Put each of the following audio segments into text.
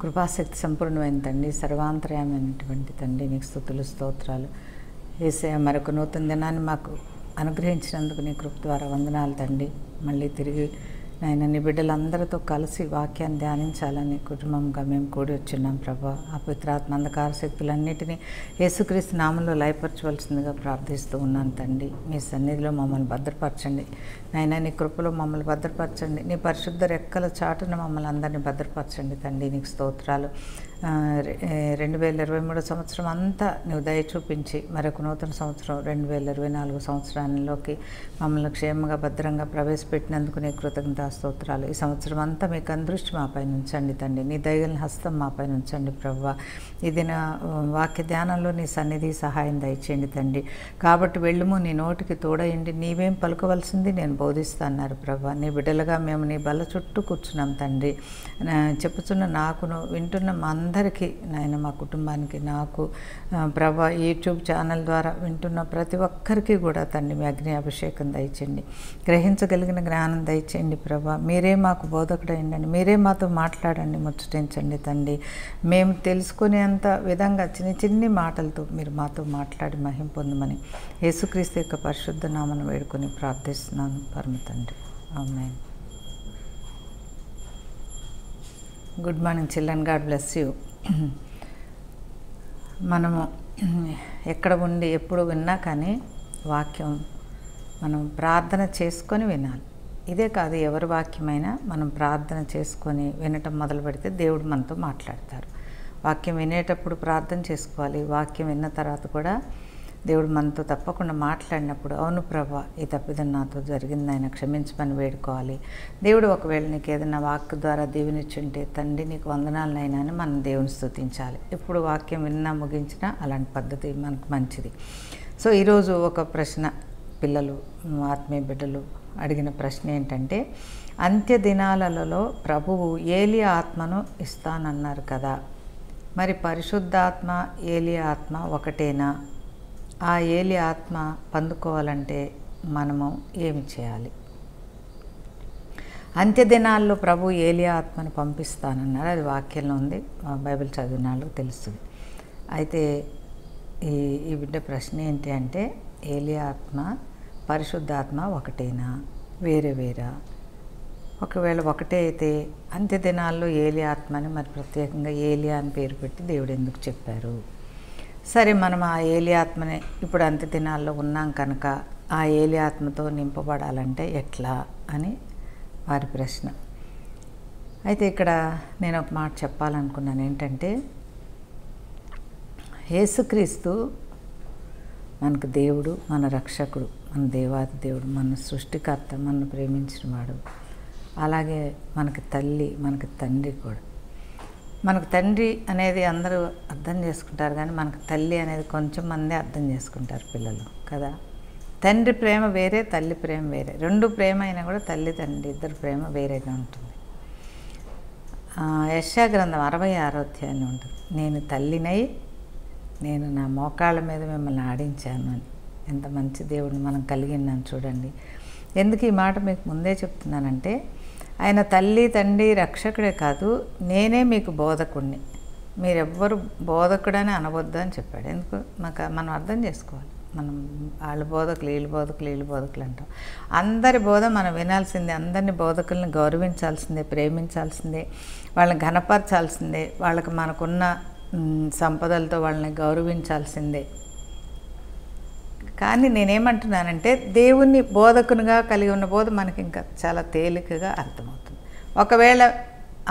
కృపాశక్తి సంపూర్ణమైన తండ్రి, సర్వాంతర్యామైనటువంటి తండ్రి, నీకు స్తుతులు స్తోత్రాలు. యేసయ్య, మరొక నూతన దినాన్ని మాకు అనుగ్రహించినందుకు నీ కృప ద్వారా వందనాలు తండ్రి. మళ్ళీ తిరిగి నాయన నీ బిడ్డలందరితో కలిసి వాక్యాన్ని ధ్యానించాలని కుటుంబంగా మేము కూడి వచ్చున్నాం ప్రభా. ఆ పవిత్రాత్మ అంధకార శక్తులన్నిటినీ యేసుక్రీస్తు నామంలో లయపరచవలసిందిగా ప్రార్థిస్తూ ఉన్నాను తండ్రి. మీ సన్నిధిలో మమ్మల్ని భద్రపరచండి నాయన, నీ కృపలో మమ్మల్ని భద్రపరచండి. నీ పరిశుద్ధ రెక్కల చాటున మమ్మల్ని అందరినీ భద్రపరచండి తండ్రి. నీకు స్తోత్రాలు. 2023 సంవత్సరం అంతా నువ్వు దయ చూపించి మరొక నూతన సంవత్సరం 2024 సంవత్సరానికి మమ్మల్ని క్షేమంగా భద్రంగా ప్రవేశపెట్టినందుకు నీ కృతజ్ఞతా స్తోత్రాలు. ఈ సంవత్సరం అంతా మీకు అందృష్టి మాపై ఉంచండి తండ్రి. నీ దయగల హస్తం మాపై ఉంచండి ప్రభువా. ఇది నా వాక్య ధ్యానంలో నీ సన్నిధి సహాయం దయచేయండి తండ్రి. కాబట్టి వెళ్ళుము, నీ నోటికి తోడయండి, నీవేం పలుకవలసింది నేను బోధిస్తాన్నారు ప్రభువా. నీ బిడ్డలుగా మేము నీ బల్ల చుట్టూ కూర్చున్నాం తండ్రి. చెప్పుచున్న నాకును వింటున్న మా అందరికీ నాయన, మా కుటుంబానికి, నాకు ప్రభా, యూట్యూబ్ ఛానల్ ద్వారా వింటున్న ప్రతి ఒక్కరికి కూడా తండ్రి మీ అగ్ని అభిషేకం దయచేయండి. గ్రహించగలిగిన జ్ఞానం దయచేయండి ప్రభా. మీరే మాకు బోధకుడైండండి, మీరే మాతో మాట్లాడండి, ముచ్చటించండి తండ్రి. మేము తెలుసుకునేంత విధంగా చిన్ని మాటలతో మీరు మాతో మాట్లాడి మహిమ పొందమని యేసుక్రీస్తు యొక్క పరిశుద్ధ నామమున వేడుకొని ప్రార్థిస్తున్నాను పరమ తండ్రి. Amen. Good morning children, God bless you. మనము ఎక్కడ ఉండి ఎప్పుడు విన్నా కానీ వాక్యం మనం ప్రార్థన చేసుకొని వినాలి. ఇదే కాదు, ఎవరి వాక్యమైనా మనం ప్రార్థన చేసుకొని వినటం మొదలు పెడితే దేవుడు మనతో మాట్లాడతారు. వాక్యం వినేటప్పుడు ప్రార్థన చేసుకోవాలి. వాక్యం విన్న తర్వాత కూడా దేవుడు మనతో తప్పకుండా మాట్లాడినప్పుడు అవును ప్రభా, ఈ తప్పిదం నాతో జరిగింది, ఆయన క్షమించమని వేడుకోవాలి. దేవుడు ఒకవేళ నీకు ఏదైనా వాక్కు ద్వారా దీవెనిచ్చుంటే తండ్రి నీకు వందనాలనైనా అని మనం దేవుని స్తుతించాలి. ఎప్పుడు వాక్యం విన్నా ముగించినా అలాంటి పద్ధతి మనకు మంచిది. సో ఈరోజు ఒక ప్రశ్న, పిల్లలు ఆత్మీయ బిడ్డలు అడిగిన ప్రశ్న ఏంటంటే, అంత్య దినాలలో ప్రభువు ఏలియా ఆత్మను ఇస్తానన్నారు కదా, మరి పరిశుద్ధాత్మ ఏలియా ఆత్మ ఒకటేనా? ఆ ఏలి ఆత్మ పొందుకోవాలంటే మనము ఏమి చేయాలి? అంత్యదినాల్లో ప్రభు ఏలియా ఆత్మను పంపిస్తానన్నారు, అది వాక్యంలో ఉంది, బైబిల్ చదివిన వాళ్ళకి తెలుస్తుంది. అయితే ఈ బిడ్డ ప్రశ్న ఏంటి అంటే, ఏలియా ఆత్మ పరిశుద్ధాత్మ ఒకటేనా, వేరే వేరా? ఒకవేళ ఒకటే అయితే అంత్యదినాల్లో ఏలియా ఆత్మని మరి ప్రత్యేకంగా ఏలియా అని పేరు పెట్టి దేవుడు ఎందుకు చెప్పారు? సరే, మనం ఆ ఏలియా ఆత్మని ఇప్పుడు అంత్యదినాల్లో ఉన్నాం కనుక ఆ ఏలియా ఆత్మతో నింపబడాలంటే ఎట్లా అని వారి ప్రశ్న. అయితే ఇక్కడ నేను ఒక మాట చెప్పాలనుకున్నాను. ఏంటంటే, యేసుక్రీస్తు మనకు దేవుడు, మన రక్షకుడు, మన దేవాది దేవుడు, మన సృష్టికర్త, మనను ప్రేమించిన వాడు. అలాగే మనకి తల్లి, మనకి తండ్రి కూడా. మనకు తండ్రి అనేది అందరూ అర్థం చేసుకుంటారు, కానీ మనకు తల్లి అనేది కొంచెం మందే అర్థం చేసుకుంటారు పిల్లలు కదా. తండ్రి ప్రేమ వేరే, తల్లి ప్రేమ వేరే. రెండు ప్రేమ అయినా కూడా తల్లి తండ్రి ఇద్దరు ప్రేమ వేరేగా ఉంటుంది. యెషయా గ్రంథం 66వ అధ్యాయం ఉంటుంది, నేను తల్లినై నేను నా మోకాళ్ళ మీద మిమ్మల్ని ఆడించాను అని. ఎంత మంచి దేవుడిని మనం కలిగినాను చూడండి. ఎందుకు ఈ మాట మీకు ముందే చెప్తున్నానంటే, ఆయన తల్లి తండ్రి రక్షకుడే కాదు, నేనే మీకు బోధకుడిని, మీరెవ్వరు బోధకుడని అనవద్దు అని చెప్పాడు. ఎందుకు మనం అర్థం చేసుకోవాలి. మనం వాళ్ళ బోధకులు, వీళ్ళు బోధకులు, వీళ్ళు బోధకులు అంటాం. అందరి బోధ మనం వినాల్సిందే, అందరినీ బోధకుల్ని గౌరవించాల్సిందే, ప్రేమించాల్సిందే, వాళ్ళని ఘనపరచాల్సిందే, వాళ్ళకి మనకున్న సంపదలతో వాళ్ళని గౌరవించాల్సిందే. కానీ నేనేమంటున్నానంటే, దేవుణ్ణి బోధకునిగా కలిగి ఉన్న బోధ మనకి ఇంకా చాలా తేలికగా అర్థమవుతుంది. ఒకవేళ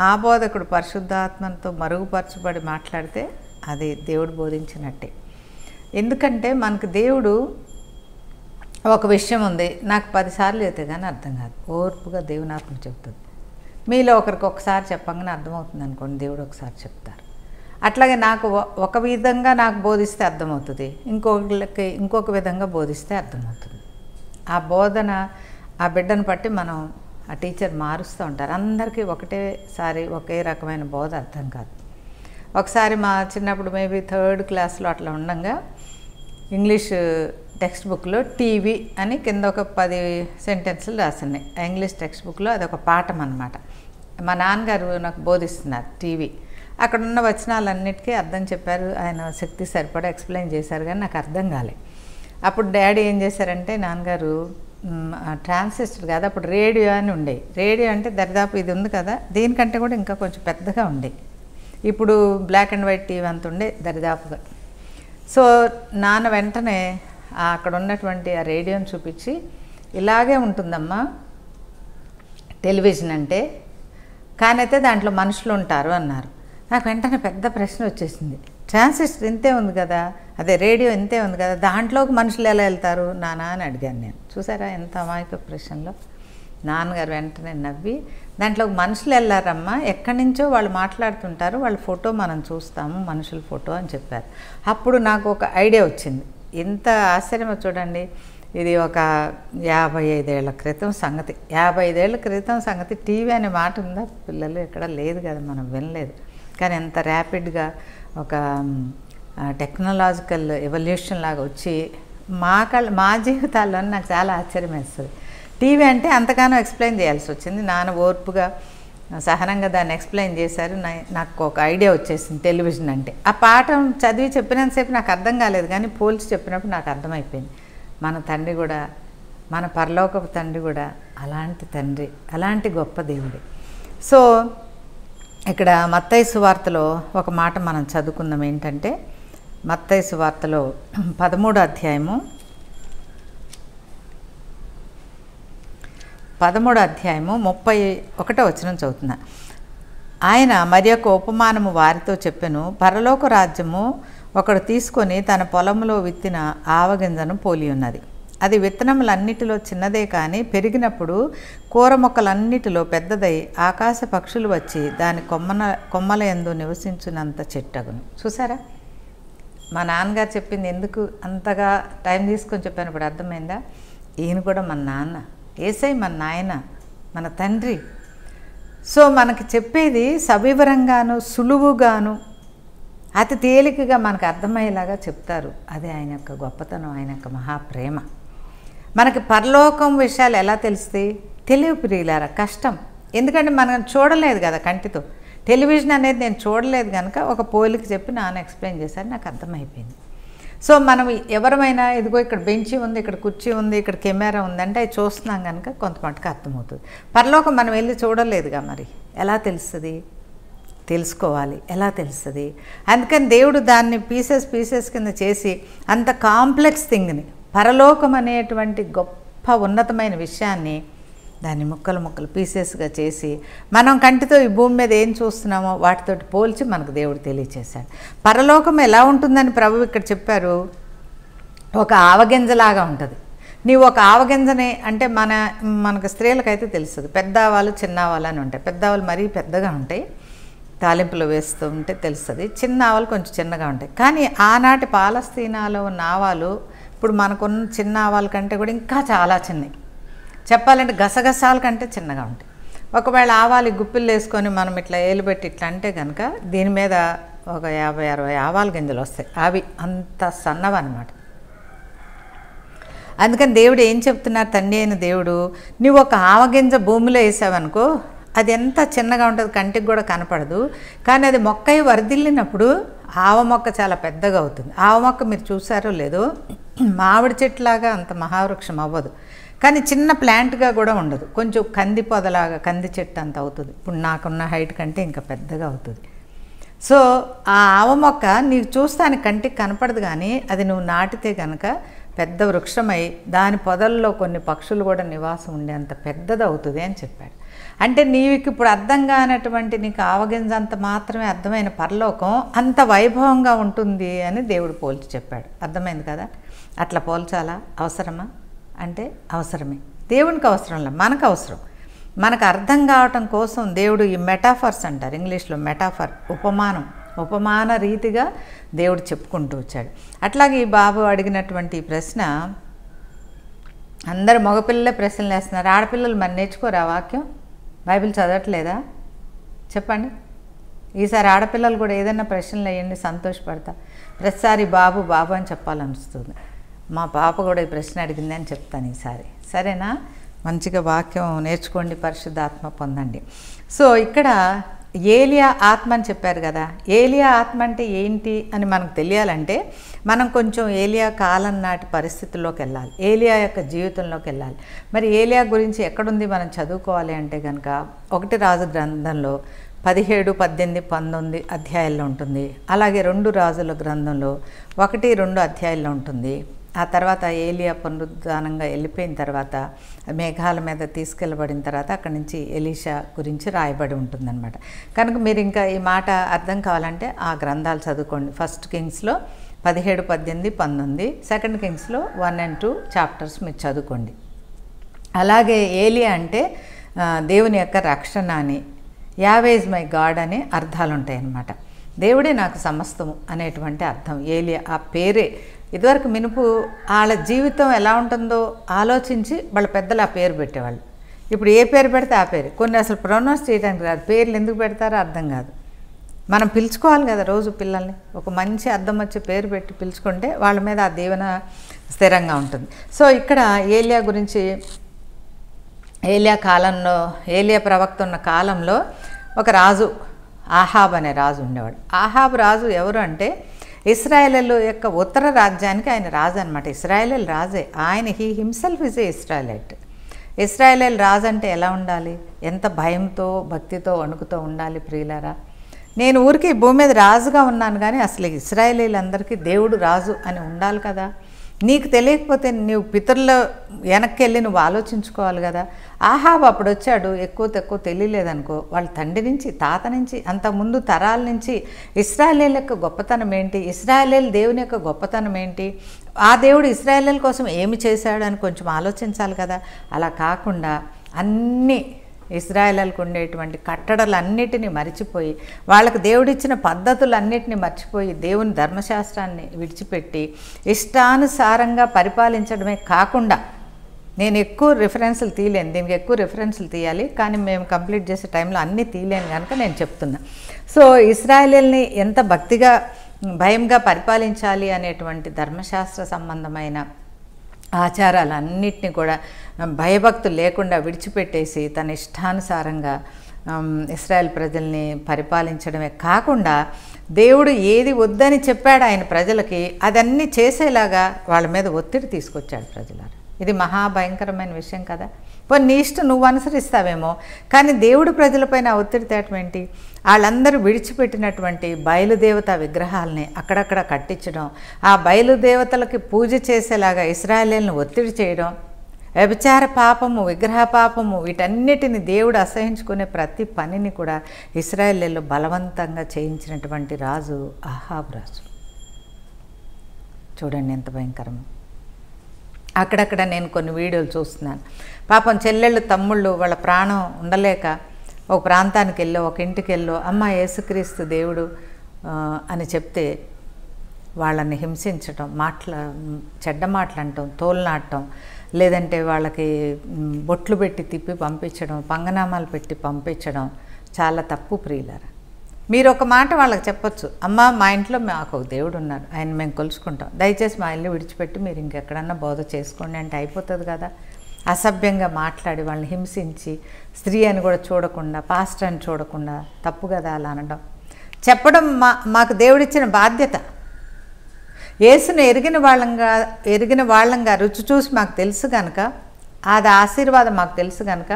ఆ బోధకుడు పరిశుద్ధాత్మతో మరుగుపరచబడి మాట్లాడితే అది దేవుడు బోధించినట్టే. ఎందుకంటే మనకు దేవుడు ఒక విషయం ఉంది, నాకు 10 సార్లు అయితే కానీ అర్థం కాదు, ఓర్పుగా దేవుని ఆత్మ చెప్తుంది. మీలో ఒకరికి ఒకసారి చెప్పంగానే అర్థమవుతుంది అనుకోండి, దేవుడు ఒకసారి చెప్తారు. అట్లాగే నాకు ఒక విధంగా నాకు బోధిస్తే అర్థమవుతుంది, ఇంకొకరికి ఇంకొక విధంగా బోధిస్తే అర్థమవుతుంది. ఆ బోధన, ఆ బిడ్డను బట్టి మనం ఆ టీచర్ మారుస్తూ ఉంటారు. అందరికీ ఒకటేసారి ఒకే రకమైన బోధ అర్థం కాదు. ఒకసారి మా చిన్నప్పుడు మేబీ 3rd క్లాస్లో అట్లా ఉండగా ఇంగ్లీష్ టెక్స్ట్ బుక్లో టీవీ అని కింద ఒక 10 సెంటెన్సులు రాస్తున్నాయి. ఇంగ్లీష్ టెక్స్ట్ బుక్లో అదొక పాఠం అన్నమాట. మా నాన్నగారు నాకు బోధిస్తున్నారు టీవీ. అక్కడ ఉన్న వచనాలన్నిటికీ అర్థం చెప్పారు. ఆయన శక్తి సరిపడా ఎక్స్ప్లెయిన్ చేశారు, కానీ నాకు అర్థం కాలే. అప్పుడు డాడీ ఏం చేశారంటే, నాన్నగారు ట్రాన్సిస్టర్ కాదు, అప్పుడు రేడియో అని ఉండే. రేడియో అంటే దరిదాపు ఇది ఉంది కదా, దీనికంటే కూడా ఇంకా కొంచెం పెద్దగా ఉండే. ఇప్పుడు బ్లాక్ అండ్ వైట్ టీవీ అంత ఉండే దరిదాపుగా. సో నాన్న వెంటనే అక్కడ ఉన్నటువంటి ఆ రేడియోని చూపించి, ఇలాగే ఉంటుందమ్మా టెలివిజన్ అంటే, కానీ అయితే దాంట్లో మనుషులు ఉంటారు అన్నారు. నాకు వెంటనే పెద్ద ప్రశ్న వచ్చేసింది. ట్రాన్సిస్టర్ ఇంతే ఉంది కదా, అదే రేడియో ఇంతే ఉంది కదా, దాంట్లోకి మనుషులు ఎలా వెళ్తారు నాన్న అని అడిగాను నేను. చూసారా ఎంత అమాయక ప్రశ్నలో. నాన్నగారు వెంటనే నవ్వి, దాంట్లోకి మనుషులు వెళ్ళారమ్మా, ఎక్కడి నుంచో వాళ్ళు మాట్లాడుతుంటారు, వాళ్ళ ఫోటో మనం చూస్తాము, మనుషుల ఫోటో అని చెప్పారు. అప్పుడు నాకు ఒక ఐడియా వచ్చింది. ఎంత ఆశ్చర్యమో చూడండి. ఇది ఒక 55 ఏళ్ల క్రితం సంగతి. 55 ఏళ్ల క్రితం సంగతి. టీవీ అనే మాట ఉందా పిల్లలు? ఎక్కడ లేదు కదా, మనం వినలేదు. కానీ ఎంత ర్యాపిడ్గా ఒక టెక్నాలజికల్ ఎవల్యూషన్ లాగా వచ్చి మా జీవితాల్లో నాకు చాలా ఆశ్చర్యం వేస్తుంది. టీవీ అంటే అంతగానో ఎక్స్ప్లెయిన్ చేయాల్సి వచ్చింది. నాన్న ఓర్పుగా సహనంగా దాన్ని ఎక్స్ప్లెయిన్ చేశారు. నాకు ఒక ఐడియా వచ్చేసింది టెలివిజన్ అంటే. ఆ పాఠం చదివి చెప్పినంతసేపు నాకు అర్థం కాలేదు, కానీ పోల్చి చెప్పినప్పుడు నాకు అర్థమైపోయింది. మన తండ్రి కూడా, మన పరలోకపు తండ్రి కూడా అలాంటి తండ్రి, అలాంటి గొప్ప దేవుడు. సో ఇక్కడ మత్తయి సువార్తలో ఒక మాట మనం చదువుకుందాం. ఏంటంటే మత్తయి సువార్తలో 13వ అధ్యాయము 31వ వచనం చదువుతున్నా. ఆయన మరి యొక్క ఉపమానము వారితో చెప్పెను, పరలోక రాజ్యము ఒకడు తీసుకొని తన పొలంలో విత్తిన ఆవగింజను పోలి ఉన్నది. అది విత్తనములన్నిటిలో చిన్నదే, కానీ పెరిగినప్పుడు కూర మొక్కలన్నిటిలో పెద్దదై ఆకాశ పక్షులు వచ్చి దాని కొమ్మల యందు నివసించినంత చెట్టగును. చూసారా, మా నాన్నగారు చెప్పింది ఎందుకు అంతగా టైం తీసుకొని చెప్పాను ఇప్పుడు అర్థమైందా? ఈయన కూడా మన నాన్న, యేసయ్య మన నాయన, మన తండ్రి. సో మనకి చెప్పేది సవివరంగాను సులువుగాను అతి తేలికగా మనకు అర్థమయ్యేలాగా చెప్తారు. అది ఆయన యొక్క గొప్పతనం, ఆయన యొక్క మహాప్రేమ. మనకి పరలోకం విషయాలు ఎలా తెలుస్తాయి? తెలివి ప్రియులారా, కష్టం. ఎందుకంటే మనం చూడలేదు కదా కంటితో. టెలివిజన్ అనేది నేను చూడలేదు కనుక ఒక పోలికి చెప్పి నాన్న ఎక్స్ప్లెయిన్ చేశారు, నాకు అర్థమైపోయింది. సో మనం ఎవరమైనా ఇదిగో ఇక్కడ బెంచి ఉంది, ఇక్కడ కుర్చీ ఉంది, ఇక్కడ కెమెరా ఉందంటే అవి చూస్తున్నాం కనుక కొంత మటుకు అర్థమవుతుంది. పరలోకం మనం వెళ్ళి చూడలేదుగా, మరి ఎలా తెలుస్తుంది? తెలుసుకోవాలి, ఎలా తెలుస్తుంది? అందుకని దేవుడు దాన్ని పీసెస్ కింద చేసి అంత కాంప్లెక్స్ థింగ్ని, పరలోకం అనేటువంటి గొప్ప ఉన్నతమైన విషయాన్ని దాన్ని ముక్కలు పీసెస్గా చేసి మనం కంటితో ఈ భూమి మీద ఏం చూస్తున్నామో వాటితోటి పోల్చి మనకు దేవుడు తెలియచేశాడు. పరలోకం ఎలా ఉంటుందని ప్రభువు ఇక్కడ చెప్పారు. ఒక ఆవగింజలాగా ఉంటుంది. నీవు ఒక ఆవగింజని అంటే మనకు స్త్రీలకైతే తెలుస్తుంది, పెద్ద ఆవాలు చిన్న ఆవాలు అని ఉంటాయి. పెద్ద ఆవాలు మరీ పెద్దగా ఉంటాయి, తాలింపులో వేస్తూ ఉంటే తెలుస్తుంది. చిన్న ఆవాలు కొంచెం చిన్నగా ఉంటాయి. కానీ ఆనాటి పాలస్తీనాలో ఉన్న ఆవాలు ఇప్పుడు మనకున్న చిన్న ఆవాల కంటే కూడా ఇంకా చాలా చిన్నవి. చెప్పాలంటే గసగసాల కంటే చిన్నగా ఉంటాయి. ఒకవేళ ఆవాలు గుప్పిళ్ళు వేసుకొని మనం ఇట్లా ఏలుబెట్టి ఇట్లా అంటే కనుక దీని మీద ఒక 50-60 ఆవాల గింజలు వస్తాయి. అవి అంత సన్నవన్నమాట. అందుకని దేవుడు ఏం చెప్తున్నారు, తండ్రి అయిన దేవుడు, నువ్వు ఒక ఆవగింజ భూమిలో వేసావనుకో, అది ఎంత చిన్నగా ఉంటుంది, కంటికి కూడా కనపడదు. కానీ అది మొక్క వరదిల్లినప్పుడు ఆవ మొక్క చాలా పెద్దగా అవుతుంది. ఆవ మొక్క మీరు చూసారో లేదో, మామిడి చెట్టులాగా అంత మహావృక్షం అవ్వదు, కానీ చిన్న ప్లాంట్గా కూడా ఉండదు. కొంచెం కంది పొదలాగా, కంది చెట్టు అంత అవుతుంది. ఇప్పుడు నాకున్న హైట్ కంటే ఇంకా పెద్దగా అవుతుంది. సో ఆ ఆవ మొక్క నీకు చూస్తానికి కంటికి కనపడదు, కానీ అది నువ్వు నాటితే కనుక పెద్ద వృక్షమై దాని పొదల్లో కొన్ని పక్షులు కూడా నివాసం ఉండేంత పెద్దది అవుతుంది అని చెప్పాడు. అంటే నీకు ఇప్పుడు అర్థం కానటువంటి నీకు ఆవగింజ అంత మాత్రమే అర్థమైన పరలోకం అంత వైభవంగా ఉంటుంది అని దేవుడు పోల్చి చెప్పాడు. అర్థమైంది కదా? అట్లా పోల్చాలా? అవసరమా అంటే అవసరమే. దేవునికి అవసరం లేదు, మనకు అవసరం. మనకు అర్థం కావటం కోసం దేవుడు ఈ మెటాఫర్స్ అంటారు ఇంగ్లీష్లో, మెటాఫర్, ఉపమాన రీతిగా దేవుడు చెప్పుకుంటూ వచ్చాడు. అట్లాగే ఈ బాబు అడిగినటువంటి ప్రశ్న, అందరు మగపిల్లలే ప్రశ్నలు వేస్తున్నారు, ఆడపిల్లలు మరి నేర్చుకోరా వాక్యం? బైబిల్ చదవట్లేదా? చెప్పండి. ఈసారి ఆడపిల్లలు కూడా ఏదైనా ప్రశ్నలు వేయండి, సంతోషపడతా. ప్రతిసారి బాబు అని చెప్పాలనిస్తుంది. మా పాప కూడా ఈ ప్రశ్న అడిగింది అని చెప్తాను ఈసారి, సరేనా? మంచిగా వాక్యం నేర్చుకోండి, పరిశుద్ధాత్మ పొందండి. సో ఇక్కడ ఏలియా ఆత్మ అని చెప్పారు కదా. ఏలియా ఆత్మ అంటే ఏంటి అని మనకు తెలియాలంటే మనం కొంచెం ఏలియా కాలం నాటి పరిస్థితుల్లోకి వెళ్ళాలి, ఏలియా యొక్క జీవితంలోకి వెళ్ళాలి. మరి ఏలియా గురించి ఎక్కడుంది మనం చదువుకోవాలి అంటే కనుక 1 రాజు గ్రంథంలో 17, 18, 19 అధ్యాయాల్లో ఉంటుంది. అలాగే 2 రాజుల గ్రంథంలో 1, 2 అధ్యాయాల్లో ఉంటుంది. ఆ తర్వాత ఏలియా పునరుద్ధానంగా వెళ్ళిపోయిన తర్వాత మేఘాల మీద తీసుకెళ్ళబడిన తర్వాత అక్కడి నుంచి ఎలీషా గురించి రాయబడి ఉంటుందన్నమాట. కనుక మీరు ఇంకా ఈ మాట అర్థం కావాలంటే ఆ గ్రంథాలు చదువుకోండి. 1 కింగ్స్లో 17, 18, 19, 2 కింగ్స్లో 1 and 2 చాప్టర్స్ మీరు చదువుకోండి. అలాగే ఏలియా అంటే దేవుని యొక్క రక్షణ అని, యావే ఇస్ మై గాడ్ అనే అర్థాలు ఉంటాయన్నమాట. దేవుడే నాకు సమస్తము అనేటువంటి అర్థం ఏలియా ఆ పేరే. ఇదివరకు మినుపు వాళ్ళ జీవితం ఎలా ఉంటుందో ఆలోచించి వాళ్ళ పెద్దలు ఆ పేరు పెట్టేవాళ్ళు. ఇప్పుడు ఏ పేరు పెడితే ఆ పేరు. కొన్ని అసలు ప్రొనౌన్స్ చేయడానికి రాదు, పేర్లు ఎందుకు పెడతారో అర్థం కాదు. మనం పిలుచుకోవాలి కదా రోజు పిల్లల్ని, ఒక మంచి అర్థం వచ్చే పేరు పెట్టి పిలుచుకుంటే వాళ్ళ మీద ఆ దీవెన స్థిరంగా ఉంటుంది. సో ఇక్కడ ఏలియా గురించి, ఏలియా కాలంలో, ఏలియా ప్రవక్త ఉన్న కాలంలో ఒక రాజు ఆహాబ్ అనే రాజు ఉండేవాడు. ఆహాబ్ రాజు ఎవరు అంటే ఇశ్రాయేలు యొక్క ఉత్తర రాజ్యానికి ఆయన రాజు అనమాట. ఇశ్రాయేలు రాజే ఆయన, హీ హిమ్సెల్ఫ్ ఇస్ ఏ ఇశ్రాయేలైట్. ఇశ్రాయేలు రాజు అంటే ఎలా ఉండాలి, ఎంత భయంతో భక్తితో వణుకుతో ఉండాలి ప్రియులారా. నేను ఊరికి భూమి మీద రాజుగా ఉన్నాను కానీ అసలు ఇశ్రాయేలీలందరికీ దేవుడు రాజు అని ఉండాలి కదా. నీకు తెలియకపోతే నువ్వు పితరుల వెనక్కి వెళ్ళి నువ్వు ఆలోచించుకోవాలి కదా. ఆహాబ్ అప్పుడు వచ్చాడు, ఎక్కువ తక్కువ తెలియలేదనుకో, వాళ్ళ తండ్రి నుంచి తాత నుంచి అంతకుముందు తరాల నుంచి ఇశ్రాయేలీల యొక్క గొప్పతనం ఏంటి, ఇశ్రాయేలీల దేవుని యొక్క గొప్పతనం ఏంటి, ఆ దేవుడు ఇశ్రాయేలీల కోసం ఏమి చేశాడు అని కొంచెం ఆలోచించాలి కదా. అలా కాకుండా అన్నీ ఇశ్రాయేలీలకు ఉండేటువంటి కట్టడలన్నిటినీ మర్చిపోయి, వాళ్ళకు దేవుడిచ్చిన పద్ధతులన్నిటినీ మర్చిపోయి, దేవుని ధర్మశాస్త్రాన్ని విడిచిపెట్టి ఇష్టానుసారంగా పరిపాలించడమే కాకుండా, నేను ఎక్కువ రిఫరెన్సులు తీయలేను, దీనికి ఎక్కువ రిఫరెన్సులు తీయాలి కానీ మేము కంప్లీట్ చేసే టైంలో అన్నీ తీయలేను కనుక నేను చెప్తున్నా. సో ఇశ్రాయేలీల్ని ఎంత భక్తిగా భయంగా పరిపాలించాలి అనేటువంటి ధర్మశాస్త్ర సంబంధమైన ఆచారాలన్నిటినీ కూడా భయభక్తులు లేకుండా విడిచిపెట్టేసి తన ఇష్టానుసారంగా ఇశ్రాయేల్ ప్రజల్ని పరిపాలించడమే కాకుండా దేవుడు ఏది వద్దని చెప్పాడు ఆయన ప్రజలకి అదన్నీ చేసేలాగా వాళ్ళ మీద ఒత్తిడి తీసుకొచ్చాడు ప్రజలారా. ఇది మహాభయంకరమైన విషయం కదా. పోనీ నీ ఇష్టం నువ్వు అనుసరిస్తావేమో కానీ దేవుడు ప్రజలపైన ఒత్తిడి తేవటం ఏంటి? వాళ్ళందరూ విడిచిపెట్టినటువంటి బయలుదేవత విగ్రహాలని అక్కడక్కడ కట్టించడం, ఆ బయలుదేవతలకి పూజ చేసేలాగా ఇశ్రాయేలీలను ఒత్తిడి చేయడం, వ్యభిచార పాపము, విగ్రహ పాపము, వీటన్నిటిని దేవుడు అసహించుకునే ప్రతి పనిని కూడా ఇశ్రాయేలీలు బలవంతంగా చేయించినటువంటి రాజు ఆహాబ్ రాజు. చూడండి ఎంత భయంకరము. అక్కడక్కడ నేను కొన్ని వీడియోలు చూస్తున్నాను. పాపం చెల్లెళ్ళు తమ్ముళ్ళు వాళ్ళ ప్రాణం ఉండలేక ఒక ప్రాంతానికి వెళ్ళో ఒక ఇంటికి వెళ్ళో అమ్మ యేసుక్రీస్తు దేవుడు అని చెప్తే వాళ్ళని హింసించటం, చెడ్డ మాటలంటం, తోలునాటం, లేదంటే వాళ్ళకి బొట్లు పెట్టి తిప్పి పంపించడం, పంగనామాలు పెట్టి పంపించడం చాలా తప్పు ప్రియులారా. మీరు ఒక మాట వాళ్ళకి చెప్పొచ్చు, అమ్మ మా ఇంట్లో మాకు ఒక దేవుడు ఉన్నారు, ఆయన మేము కొలుసుకుంటాం, దయచేసి మా ఇల్లు విడిచిపెట్టి మీరు ఇంకెక్కడన్నా బోధ చేసుకోండి అంటే అయిపోతుంది కదా. అసభ్యంగా మాట్లాడి వాళ్ళని హింసించి స్త్రీ అని కూడా చూడకుండా, పాస్టర్ అని చూడకుండా తప్పు కదా అలా అనడం. చెప్పడం మాకు దేవుడిచ్చిన బాధ్యత. యేసును ఎరిగిన వాళ్ళంగా రుచి చూసి మాకు తెలుసు కనుక, అది ఆశీర్వాదం మాకు తెలుసు కనుక,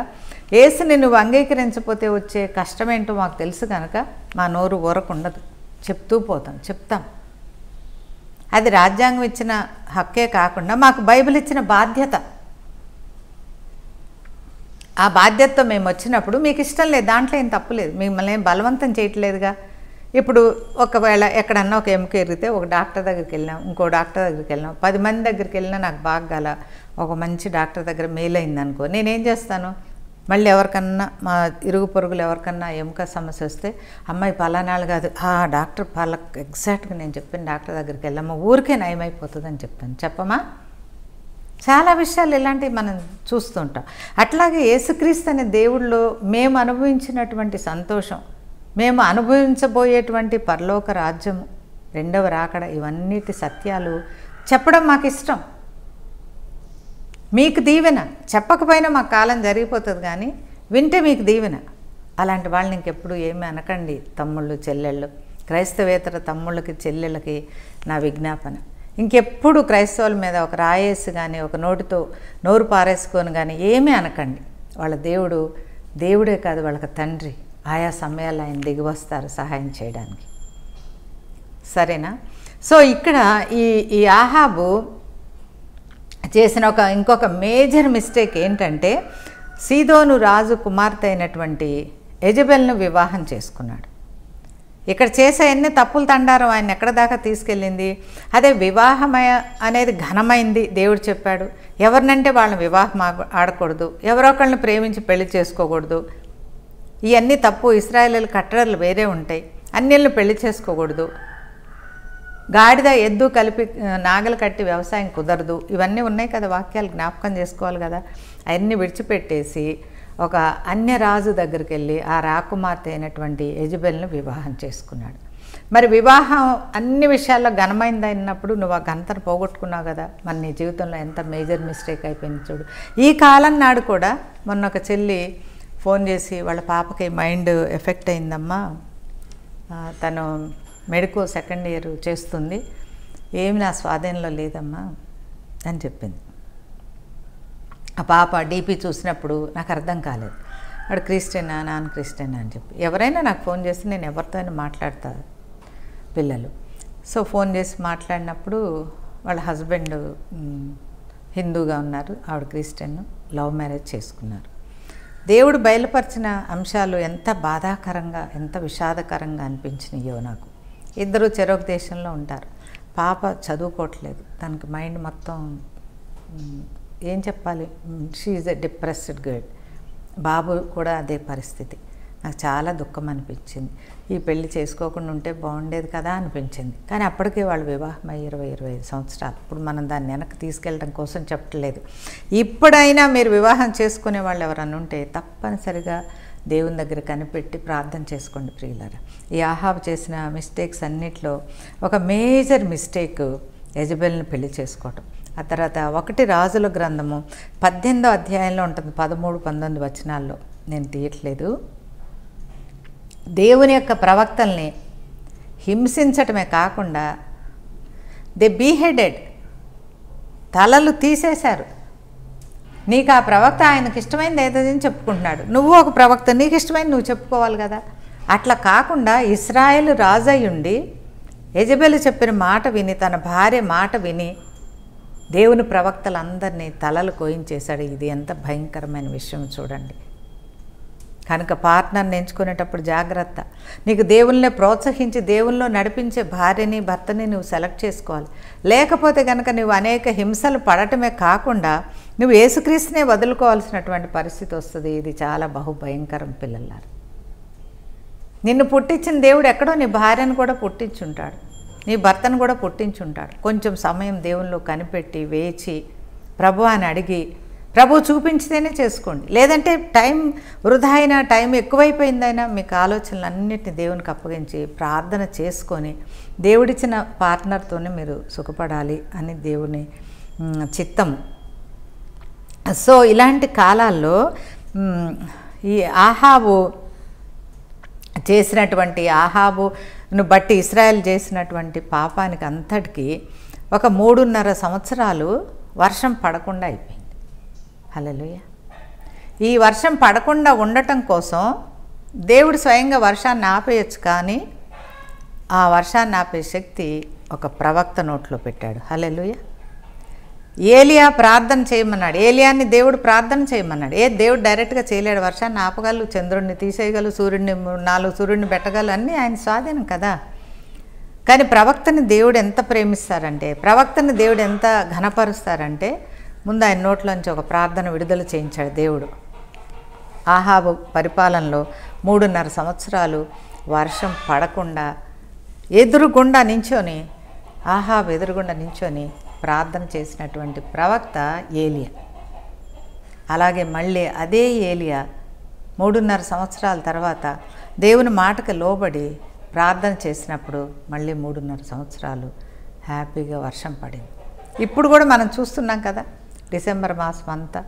యేసుని నువ్వు అంగీకరించకపోతే వచ్చే కష్టమేంటో మాకు తెలుసు కనుక మా నోరు ఊరకుండదు, చెప్తాం. అది రాజ్యాంగం ఇచ్చిన హక్కే కాకుండా మాకు బైబిల్ ఇచ్చిన బాధ్యత. ఆ బాధ్యతతో మేము వచ్చినప్పుడు మీకు ఇష్టం లేదు, దాంట్లో ఏం తప్పులేదు, మిమ్మల్ని ఏం బలవంతం చేయట్లేదుగా. ఇప్పుడు ఒకవేళ ఎక్కడన్నా ఒక ఎముక ఎరిగితే ఒక డాక్టర్ దగ్గరికి వెళ్ళినాం, ఇంకో డాక్టర్ దగ్గరికి వెళ్ళినాం, 10 మంది దగ్గరికి వెళ్ళినా నాకు బాగా ఒక మంచి డాక్టర్ దగ్గర మేలైంది అనుకో, నేనేం చేస్తాను, మళ్ళీ ఎవరికన్నా మా ఇరుగు పొరుగులు ఎవరికన్నా ఎముక సమస్య వస్తే అమ్మాయి పలానాలు కాదు, ఆ డాక్టర్ ఎగ్జాక్ట్గా నేను చెప్పిన డాక్టర్ దగ్గరికి వెళ్ళామా ఊరికే నయమైపోతుందని చెప్తాను. చెప్పమా? చాలా విషయాలు ఇలాంటివి మనం చూస్తుంటాం. అట్లాగే యేసుక్రీస్తు అనే దేవుళ్ళు మేము అనుభవించినటువంటి సంతోషం, మేము అనుభవించబోయేటువంటి పరలోక రాజ్యము, రెండవ రాకడ, ఇవన్నిటి సత్యాలు చెప్పడం మాకు ఇష్టం. మీకు దీవెన, చెప్పకపోయినా మాకు కాలం జరిగిపోతుంది కానీ వింటే మీకు దీవెన. అలాంటి వాళ్ళని ఇంకెప్పుడు ఏమీ అనకండి తమ్ముళ్ళు చెల్లెళ్ళు. క్రైస్తవేతర తమ్ముళ్ళకి చెల్లెళ్ళకి నా విజ్ఞాపన, ఇంకెప్పుడు క్రైస్తవుల మీద ఒక రాయేసి కానీ ఒక నోటితో నోరు పారేసుకొని కానీ ఏమీ అనకండి. వాళ్ళ దేవుడే కాదు, వాళ్ళకి తండ్రి. ఆయా సమయాల్లో ఆయన దిగి వస్తారు సహాయం చేయడానికి. సరేనా? సో ఇక్కడ ఈ ఆహాబు చేసిన ఇంకొక మేజర్ మిస్టేక్ ఏంటంటే, సీదోను రాజు కుమార్తె అయినటువంటి యెజబెల్ను వివాహం చేసుకున్నాడు. ఇక్కడ చేసే ఎన్ని తప్పులు తండారం ఆయన ఎక్కడ దాకా తీసుకెళ్ళింది. అదే వివాహం అనేది ఘనమైంది దేవుడు చెప్పాడు. ఎవరినంటే వాళ్ళని వివాహం ఆడకూడదు, ఎవరో ఒకళ్ళని ప్రేమించి పెళ్లి చేసుకోకూడదు. ఇవన్నీ తప్పు. ఇశ్రాయేలీయుల కట్టడలు వేరే ఉంటాయి. అన్యులను పెళ్లి చేసుకోకూడదు. గాడిద ఎద్దు కలిపి నాగలు కట్టి వ్యవసాయం కుదరదు. ఇవన్నీ ఉన్నాయి కదా, వాక్యాలు జ్ఞాపకం చేసుకోవాలి కదా. అవన్నీ విడిచిపెట్టేసి ఒక అన్యరాజు దగ్గరికి వెళ్ళి ఆ రాకుమార్తె అయినటువంటి యెజబెల్ను వివాహం చేసుకున్నాడు. మరి వివాహం అన్ని విషయాల్లో ఘనమైంది అయినప్పుడు నువ్వు ఆ ఘనతను పోగొట్టుకున్నావు కదా. మరి నీ జీవితంలో ఎంత మేజర్ మిస్టేక్ అయిపోయింది చూడు. ఈ కాలం నాడు కూడా మొన్న ఒక చెల్లి ఫోన్ చేసి వాళ్ళ పాపకి మైండ్ ఎఫెక్ట్ అయిందమ్మా, తను మెడికల్ సెకండ్ ఇయర్ చేస్తుంది, ఏమి నా స్వాధీనంలో లేదమ్మా అని చెప్పింది. ఆ పాప డీపీ చూసినప్పుడు నాకు అర్థం కాలేదు, వాడు క్రిస్టియనా నాన్ క్రిస్టియనా అని చెప్పి. ఎవరైనా నాకు ఫోన్ చేసి నేను ఎవరితో అయినా మాట్లాడతా పిల్లలు. సో ఫోన్ చేసి మాట్లాడినప్పుడు వాళ్ళ హస్బెండ్ హిందూగా ఉన్నారు, ఆవిడ క్రిస్టియన్, లవ్ మ్యారేజ్ చేసుకున్నారు. దేవుడు బయలుపరిచిన అంశాలు ఎంత బాధాకరంగా ఎంత విషాదకరంగా అనిపించినాయో నాకు. ఇద్దరు చెరొక దేశంలో ఉంటారు. పాప చదువుకోవట్లేదు, తనకి మైండ్ మొత్తం ఏం చెప్పాలి, she is a depressed girl. బాబు కూడా అదే పరిస్థితి. నాకు చాలా దుఃఖం అనిపించింది. ఈ పెళ్లి చేసుకోకుండా ఉంటే బాగుండేది కదా అనిపించింది. కానీ అప్పటికే వాళ్ళు వివాహం అయ్యి 20-25 సంవత్సరాలు. ఇప్పుడు మనం దాన్ని వెనక్కి తీసుకెళ్ళడం కోసం చెప్పట్లేదు. ఇప్పుడైనా మీరు వివాహం చేసుకునే వాళ్ళు ఎవరన్నా ఉంటే తప్పనిసరిగా దేవుని దగ్గర కనిపెట్టి ప్రార్థన చేసుకోండి ప్రియులారా. ఈ ఆహాబు చేసిన మిస్టేక్స్ అన్నిట్లో ఒక మేజర్ మిస్టేక్ యెజబెల్ని పెళ్లి చేసుకోవటం. ఆ తర్వాత 1 రాజుల గ్రంథము 18వ అధ్యాయంలో ఉంటుంది, 13-19 వచనాల్లో. నేను తీయట్లేదు. దేవుని యొక్క ప్రవక్తల్ని హింసించటమే కాకుండా దే బీహెడెడ్, తలలు తీసేశారు. నీకు ఆ ప్రవక్త ఆయనకి ఇష్టమైంది ఏదని చెప్పుకుంటున్నాడు, నువ్వు ఒక ప్రవక్త, నీకు ఇష్టమైంది నువ్వు చెప్పుకోవాలి కదా. అట్లా కాకుండా ఇశ్రాయేలు రాజయ్యుండి యెజబెలు చెప్పిన మాట విని, తన భార్య మాట విని దేవుని ప్రవక్తలందరినీ తలలు కోయించేశాడు. ఇది ఎంత భయంకరమైన విషయం చూడండి. కనుక పార్ట్నర్ని ఎంచుకునేటప్పుడు జాగ్రత్త. నీకు దేవుళ్ళనే ప్రోత్సహించి దేవుల్లో నడిపించే భార్యని భర్తని నువ్వు సెలెక్ట్ చేసుకోవాలి. లేకపోతే కనుక నువ్వు అనేక హింసలు పడటమే కాకుండా నువ్వు యేసుక్రీస్తునే వదులుకోవాల్సినటువంటి పరిస్థితి వస్తుంది. ఇది చాలా బహుభయంకరం పిల్లలారు. నిన్ను పుట్టించిన దేవుడు ఎక్కడో నీ భార్యను కూడా పుట్టించుంటాడు, నీ భర్తను కూడా పుట్టించుంటాడు. కొంచెం సమయం దేవుల్లో కనిపెట్టి వేచి ప్రభు అని అడిగి ప్రభు చూపించితేనే చేసుకోండి. లేదంటే టైం వృధా అయినా, టైం ఎక్కువైపోయిందైనా మీకు ఆలోచనలన్నిటిని దేవునికి అప్పగించి ప్రార్థన చేసుకొని దేవుడిచ్చిన పార్ట్నర్తోనే మీరు సుఖపడాలి అని దేవుని చిత్తం. సో ఇలాంటి కాలాల్లో ఈ ఆహాబు చేసినటువంటి ఆహాబును బట్టి ఇశ్రాయేల్ చేసినటువంటి పాపానికి అంతటికి ఒక 3.5 సంవత్సరాలు వర్షం పడకుండా అయిపోయింది. హల్లెలూయా. ఈ వర్షం పడకుండా ఉండటం కోసం దేవుడు స్వయంగా వర్షాన్ని ఆపేయచ్చు, కానీ ఆ వర్షాన్ని ఆపే శక్తి ఒక ప్రవక్త నోట్లో పెట్టాడు. హల్లెలూయా. ఏలియా ప్రార్థన చేయమన్నాడు, ఏలియాని దేవుడు ప్రార్థన చేయమన్నాడు. దేవుడు డైరెక్ట్గా చేయలేడు. వర్షాన్ని ఆపగలరు, చంద్రుడిని తీసేయగలరు, సూర్యుడిని 4 సూర్యుడిని పెట్టగలరు, అన్నీ ఆయన స్వాధీనం కదా. కానీ ప్రవక్తని దేవుడు ఎంత ప్రేమిస్తారంటే, ప్రవక్తని దేవుడు ఎంత ఘనపరుస్తారంటే, ముందు ఆయన నోట్లోంచి ఒక ప్రార్థన విడుదల చేయించాడు దేవుడు. ఆహాబు పరిపాలనలో 3.5 సంవత్సరాలు వర్షం పడకుండా ఎదురుగుండా నించొని, ఆహాబు ఎదురుగుండా నించొని ప్రార్థన చేసినటువంటి ప్రవక్త ఏలియా. అలాగే మళ్ళీ అదే ఏలియా 3.5 సంవత్సరాల తర్వాత దేవుని మాటకు లోబడి ప్రార్థన చేసినప్పుడు మళ్ళీ 3.5 సంవత్సరాలు హ్యాపీగా వర్షం పడింది. ఇప్పుడు కూడా మనం చూస్తున్నాం కదా, డిసెంబర్ మాసం అంతా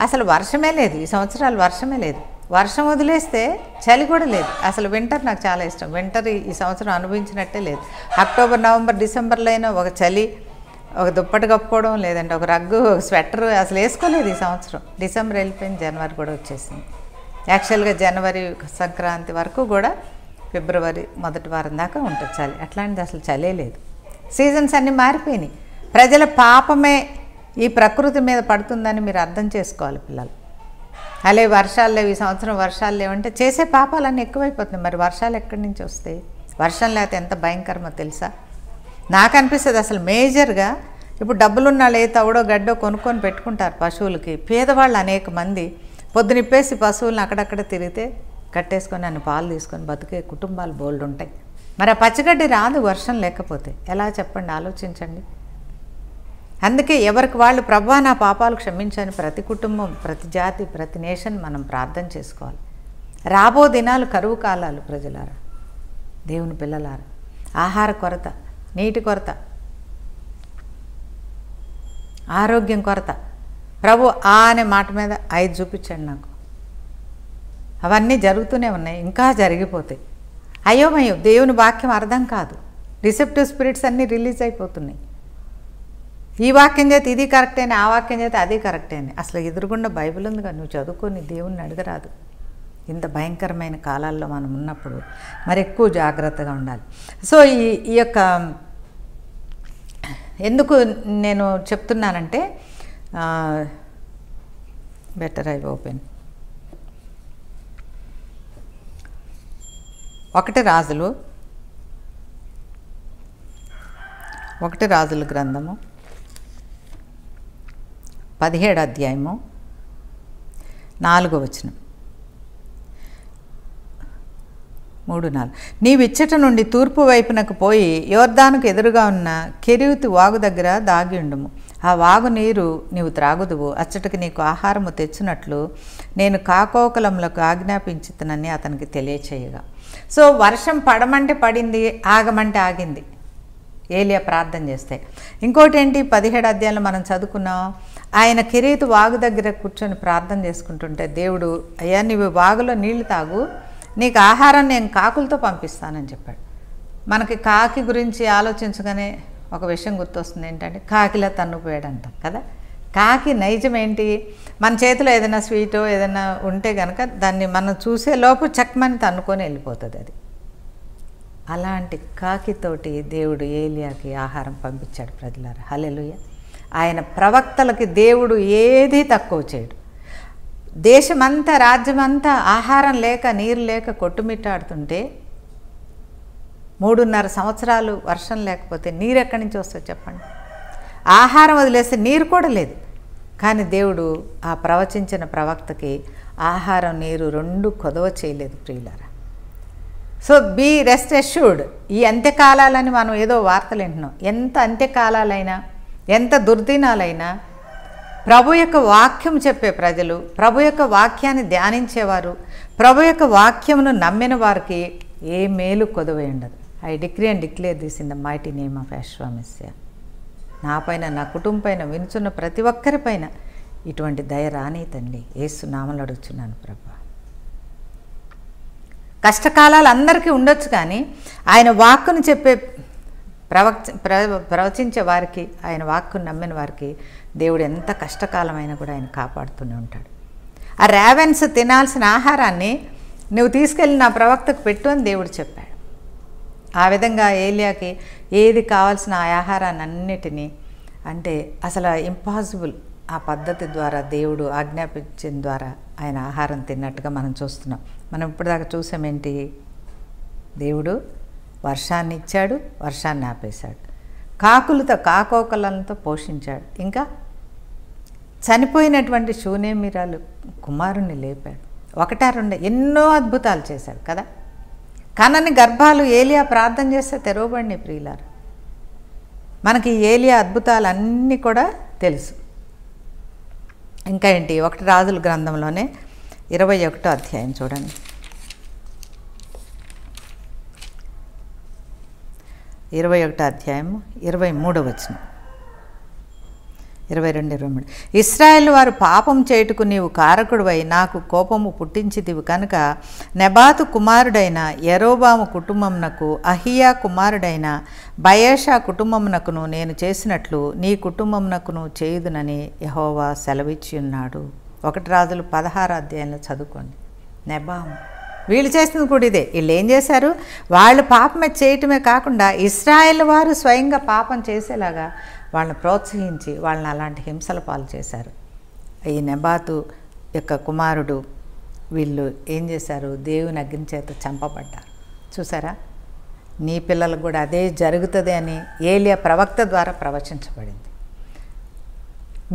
అసలు వర్షమే లేదు. ఈ సంవత్సరాలు వర్షమే లేదు. వర్షం వదిలేస్తే చలి కూడా లేదు. అసలు వింటర్ నాకు చాలా ఇష్టం. వింటర్ ఈ సంవత్సరం అనుభవించినట్టే లేదు. అక్టోబర్, నవంబర్, డిసెంబర్లో అయినా ఒక చలి, ఒక దుప్పటి కప్పుకోవడం, లేదంటే ఒక రగ్గు, ఒక స్వెటర్ అసలు వేసుకోలేదు ఈ సంవత్సరం. డిసెంబర్ వెళ్ళిపోయింది, జనవరి కూడా వచ్చేసింది. యాక్చువల్గా జనవరి సంక్రాంతి వరకు కూడా ఫిబ్రవరి మొదటి వారం దాకా ఉంటుంది చలి. అట్లాంటిది అసలు చలే లేదు. సీజన్స్ అన్నీ మారిపోయినాయి. ప్రజల పాపమే ఈ ప్రకృతి మీద పడుతుందని మీరు అర్థం చేసుకోవాలి పిల్లలు. అలాగే వర్షాలు లేవు, ఈ సంవత్సరం వర్షాలు లేవంటే చేసే పాపాలన్నీ ఎక్కువైపోతున్నాయి. మరి వర్షాలు ఎక్కడి నుంచి వస్తాయి? వర్షం లేకపోతే ఎంత భయంకరమో తెలుసా? నాకు అనిపిస్తుంది అసలు మేజర్గా ఇప్పుడు డబ్బులున్న వాళ్ళు ఏ తవడో గడ్డో కొనుక్కొని పెట్టుకుంటారు పశువులకి. పేదవాళ్ళు అనేక మంది పొద్దునిప్పేసి పశువులను అక్కడక్కడ తిరిగితే కట్టేసుకొని అన్ని పాలు తీసుకొని బతికే కుటుంబాలు బోల్డ్ ఉంటాయి. మరి ఆ పచ్చిగడ్డి రాదు వర్షం లేకపోతే. ఎలా చెప్పండి, ఆలోచించండి. అందుకే ఎవరికి వాళ్ళు ప్రభువా నా పాపాలు క్షమించని ప్రతి కుటుంబం, ప్రతి జాతి, ప్రతి నేషన్ మనం ప్రార్థన చేసుకోవాలి. రాబో దినాలు కరువు కాలాలు ప్రజలారా, దేవుని పిల్లలారా. ఆహార కొరత, నీటి కొరత, ఆరోగ్యం కొరత. ప్రభు అనే మాట మీద 5 చూపించండి నాకు. అవన్నీ జరుగుతూనే ఉన్నాయి, ఇంకా జరిగిపోతాయి. అయోమయం, దేవుని వాక్యం అర్థం కాదు. రిసెప్టివ్ స్పిరిట్స్ అన్నీ రిలీజ్ అయిపోతున్నాయి. ఈ వాక్యం చేత ఇది కరెక్టే అని, ఆ వాక్యం చేత అది కరెక్టే అని. అసలు ఎదురుగుండా బైబిల్ ఉందిగా, నువ్వు చదువుకొని దేవుణ్ణి అడగరాదు. ఇంత భయంకరమైన కాలాల్లో మనం ఉన్నప్పుడు మరి ఎక్కువ జాగ్రత్తగా ఉండాలి. సో ఈ యొక్క ఎందుకు నేను చెప్తున్నానంటే, బెటర్ ఐ ఓపెన్ 1 రాజుల గ్రంథము 17వ అధ్యాయము 4వ వచనం. 3-4. నీవిచ్చట నుండి తూర్పు వైపునకు పోయి యోర్దానుకు ఎదురుగా ఉన్న కెరీతు వాగు దగ్గర దాగి ఉండుము. ఆ వాగు నీరు నీవు త్రాగుదువు. అచ్చటికి నీకు ఆహారము తెచ్చినట్లు నేను కాకోకలములకు ఆజ్ఞాపించుతానని అతనికి తెలియచేయగా. సో వర్షం పడమంటే పడింది, ఆగమంటే ఆగింది ఏలియా ప్రార్థన చేస్తే. ఇంకోటి ఏంటి, 17వ అధ్యాయంలో మనం చదువుకున్నాం, ఆయన కెరీతు వాగు దగ్గర కూర్చొని ప్రార్థన చేసుకుంటుంటే దేవుడు, అయ్యా నీవు వాగులో నీళ్లు తాగు, నీకు ఆహారం నేను కాకులతో పంపిస్తానని చెప్పాడు. మనకి కాకి గురించి ఆలోచించగానే ఒక విషయం గుర్తొస్తుంది, ఏంటంటే కాకిలా తన్నుపోయాడు అంటాం కదా. కాకి నైజం ఏంటి, మన చేతిలో ఏదైనా స్వీటో ఏదైనా ఉంటే కనుక దాన్ని మనం చూసే లోపు చక్మని తన్నుకొని వెళ్ళిపోతుంది అది. అలాంటి కాకితోటి దేవుడు ఏలియాకి ఆహారం పంపించాడు ప్రజలారా. హల్లెలూయా. ఆయన ప్రవక్తలకి దేవుడు ఏదీ తక్కువ చేయడు. దేశమంతా, రాజ్యమంతా ఆహారం లేక నీరు లేక కొట్టుమిట్టాడుతుంటే 3.5 సంవత్సరాలు వర్షం లేకపోతే నీరు ఎక్కడి నుంచి వస్తుంది చెప్పండి? ఆహారం వదిలేస్తే నీరు కూడా లేదు. కానీ దేవుడు ఆ ప్రవచించిన ప్రవక్తకి ఆహారం నీరు 2 కొదవ చేయలేదు ప్రియులారా. So be rest assured. ఈ అంత్యకాలాలని మనం ఏదో వార్తలు వింటున్నాం. ఎంత అంత్యకాలాలైనా, ఎంత దుర్దినాలైనా ప్రభు యొక్క వాక్యం చెప్పే ప్రజలు, ప్రభు యొక్క వాక్యాన్ని ధ్యానించేవారు, ప్రభు యొక్క వాక్యమును నమ్మిన వారికి ఏ మేలు కొదవై ఉండదు. I decree and declare this in the mighty name of Jehovah Messiah. నా పైన, నా కుటుంబం పైన, వినుచున్న ప్రతి ఒక్కరిపైన ఇటువంటి దయ రాని తండ్రి యేసు నామములో అడుగుచున్నాను ప్రభు. కష్టకాలాలు అందరికీ ఉండొచ్చు, కానీ ఆయన వాక్కును చెప్పే ప్రవచించే వారికి, ఆయన వాక్కును నమ్మిన వారికి దేవుడు ఎంత కష్టకాలమైనా కూడా ఆయన కాపాడుతూనే ఉంటాడు. ఆ రావెన్స్ తినాల్సిన ఆహారాన్ని నువ్వు తీసుకెళ్ళి నా ప్రవక్తకు పెట్టు అని దేవుడు చెప్పాడు. ఆ విధంగా ఏలియాకి ఏది కావాల్సిన ఆ ఆహారాన్ని అన్నిటినీ, అంటే అసలు ఇంపాసిబుల్, ఆ పద్ధతి ద్వారా దేవుడు ఆజ్ఞాపించిన ద్వారా ఆయన ఆహారం తిన్నట్టుగా మనం చూస్తున్నాం. మనం ఇప్పటిదాకా చూసామేంటి, దేవుడు వర్షాన్ని ఇచ్చాడు, వర్షాన్ని ఆపేశాడు, కాకులతో కాకోకలతో పోషించాడు, ఇంకా చనిపోయినటువంటి శూనేమిరాలు కుమారుణ్ణి లేపాడు. 1-2 ఎన్నో అద్భుతాలు చేశాడు కదా. కనని గర్భాలు ఏలియా ప్రార్థన చేస్తే తెరవబడినాయి ప్రియులారా. మనకి ఏలియా అద్భుతాలన్నీ కూడా తెలుసు. ఇంకా ఏంటి, 1 రాజుల గ్రంథంలోనే 21వ అధ్యాయం చూడండి. 21వ అధ్యాయం 23వ వచనం. 22-23. ఇశ్రాయేలు వారు పాపం చేయుటకు నీవు కారకుడివై నాకు కోపము పుట్టించితివి కనుక నెబాతు కుమారుడైన యెరోబాము కుటుంబమునకు అహియా కుమారుడైన బయేషా కుటుంబమునకును నేను చేసినట్లు నీ కుటుంబమునకును చేయుదునని యెహోవా సెలవిచ్చి ఉన్నాడు. 1 రాజులు 16 అధ్యాయంలో చదువుకోండి. నెబాము వీళ్ళు చేసింది కూడా ఇదే. వీళ్ళు ఏం చేశారు? వాళ్ళు పాపమే చేయటమే కాకుండా ఇశ్రాయేలు వారు స్వయంగా పాపం చేసేలాగా వాళ్ళని ప్రోత్సహించి వాళ్ళని అలాంటి హింసల పాలు చేశారు. ఈ నెబాతు యొక్క కుమారుడు వీళ్ళు ఏం చేశారు? దేవుని అగ్ని చేత చంపబడ్డారు. చూసారా? నీ పిల్లలకు కూడా అదే జరుగుతుంది అని ఏలియా ప్రవక్త ద్వారా ప్రవచించబడింది.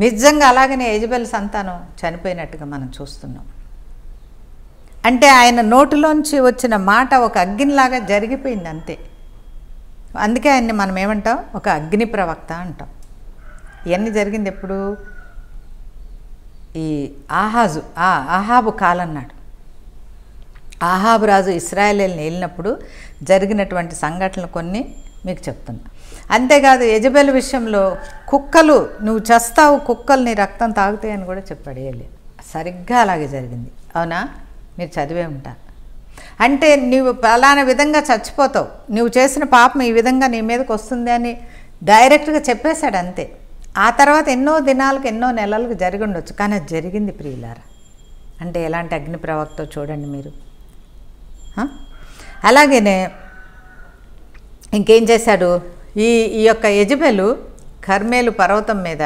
నిజంగా అలాగనే యెజెబెల్ సంతానం చనిపోయినట్టుగా మనం చూస్తున్నాం. అంటే ఆయన నోటిలోంచి వచ్చిన మాట ఒక అగ్నిలాగా జరిగిపోయింది అంతే. అందుకే ఆయన్ని మనం ఏమంటాం? ఒక అగ్ని ప్రవక్త అంటాం. ఇవన్నీ జరిగింది ఎప్పుడు? ఈ ఆహాబు కాలన్నాడు. ఆహాబు రాజు ఇశ్రాయేలుని ఏలినప్పుడు జరిగినటువంటి సంఘటనలు కొన్ని మీకు చెప్తున్నా. అంతేకాదు యెజెబెల్ విషయంలో కుక్కలు నువ్వు చస్తావు, కుక్కలు నీ రక్తం తాగుతాయని కూడా చెప్పాడు ఏలియా. సరిగ్గా అలాగే జరిగింది. అవునా? మీరు చదివే ఉంటారు. అంటే నువ్వు ఫలానా విధంగా చచ్చిపోతావు, నువ్వు చేసిన పాపం ఈ విధంగా నీ మీదకి వస్తుంది అని డైరెక్ట్గా చెప్పేశాడు అంతే. ఆ తర్వాత ఎన్నో దినాలకు ఎన్నో నెలలకు జరిగి ఉండొచ్చు, కానీ అది జరిగింది ప్రియులారా. అంటే ఎలాంటి అగ్ని ప్రవక్తో చూడండి మీరు. అలాగనే ఇంకేం చేశాడు? ఈ యొక్క యెజెబెలు కర్మేలు పర్వతం మీద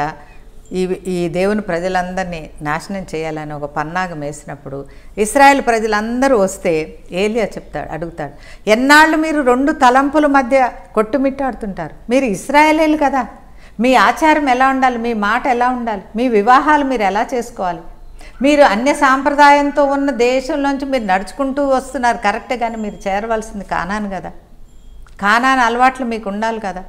ఈ దేవుని ప్రజలందరినీ నాశనం చేయాలని ఒక పన్నాగం వేసినప్పుడు ఇశ్రాయేల్ ప్రజలందరూ వస్తే ఏలియా అడుగుతాడు, ఎన్నాళ్ళు మీరు 2 తలంపుల మధ్య కొట్టుమిట్టాడుతుంటారు? మీరు ఇశ్రాయేలీలు కదా, మీ ఆచారం ఎలా ఉండాలి, మీ మాట ఎలా ఉండాలి, మీ వివాహాలు మీరు ఎలా చేసుకోవాలి, మీరు అన్య సాంప్రదాయంతో ఉన్న దేశంలోంచి మీరు నడుచుకుంటూ వస్తున్నారు కరెక్టే, కానీ మీరు చేరవలసింది కానాను కదా, కానాను అలవాట్లు మీకు ఉండాలి కదా.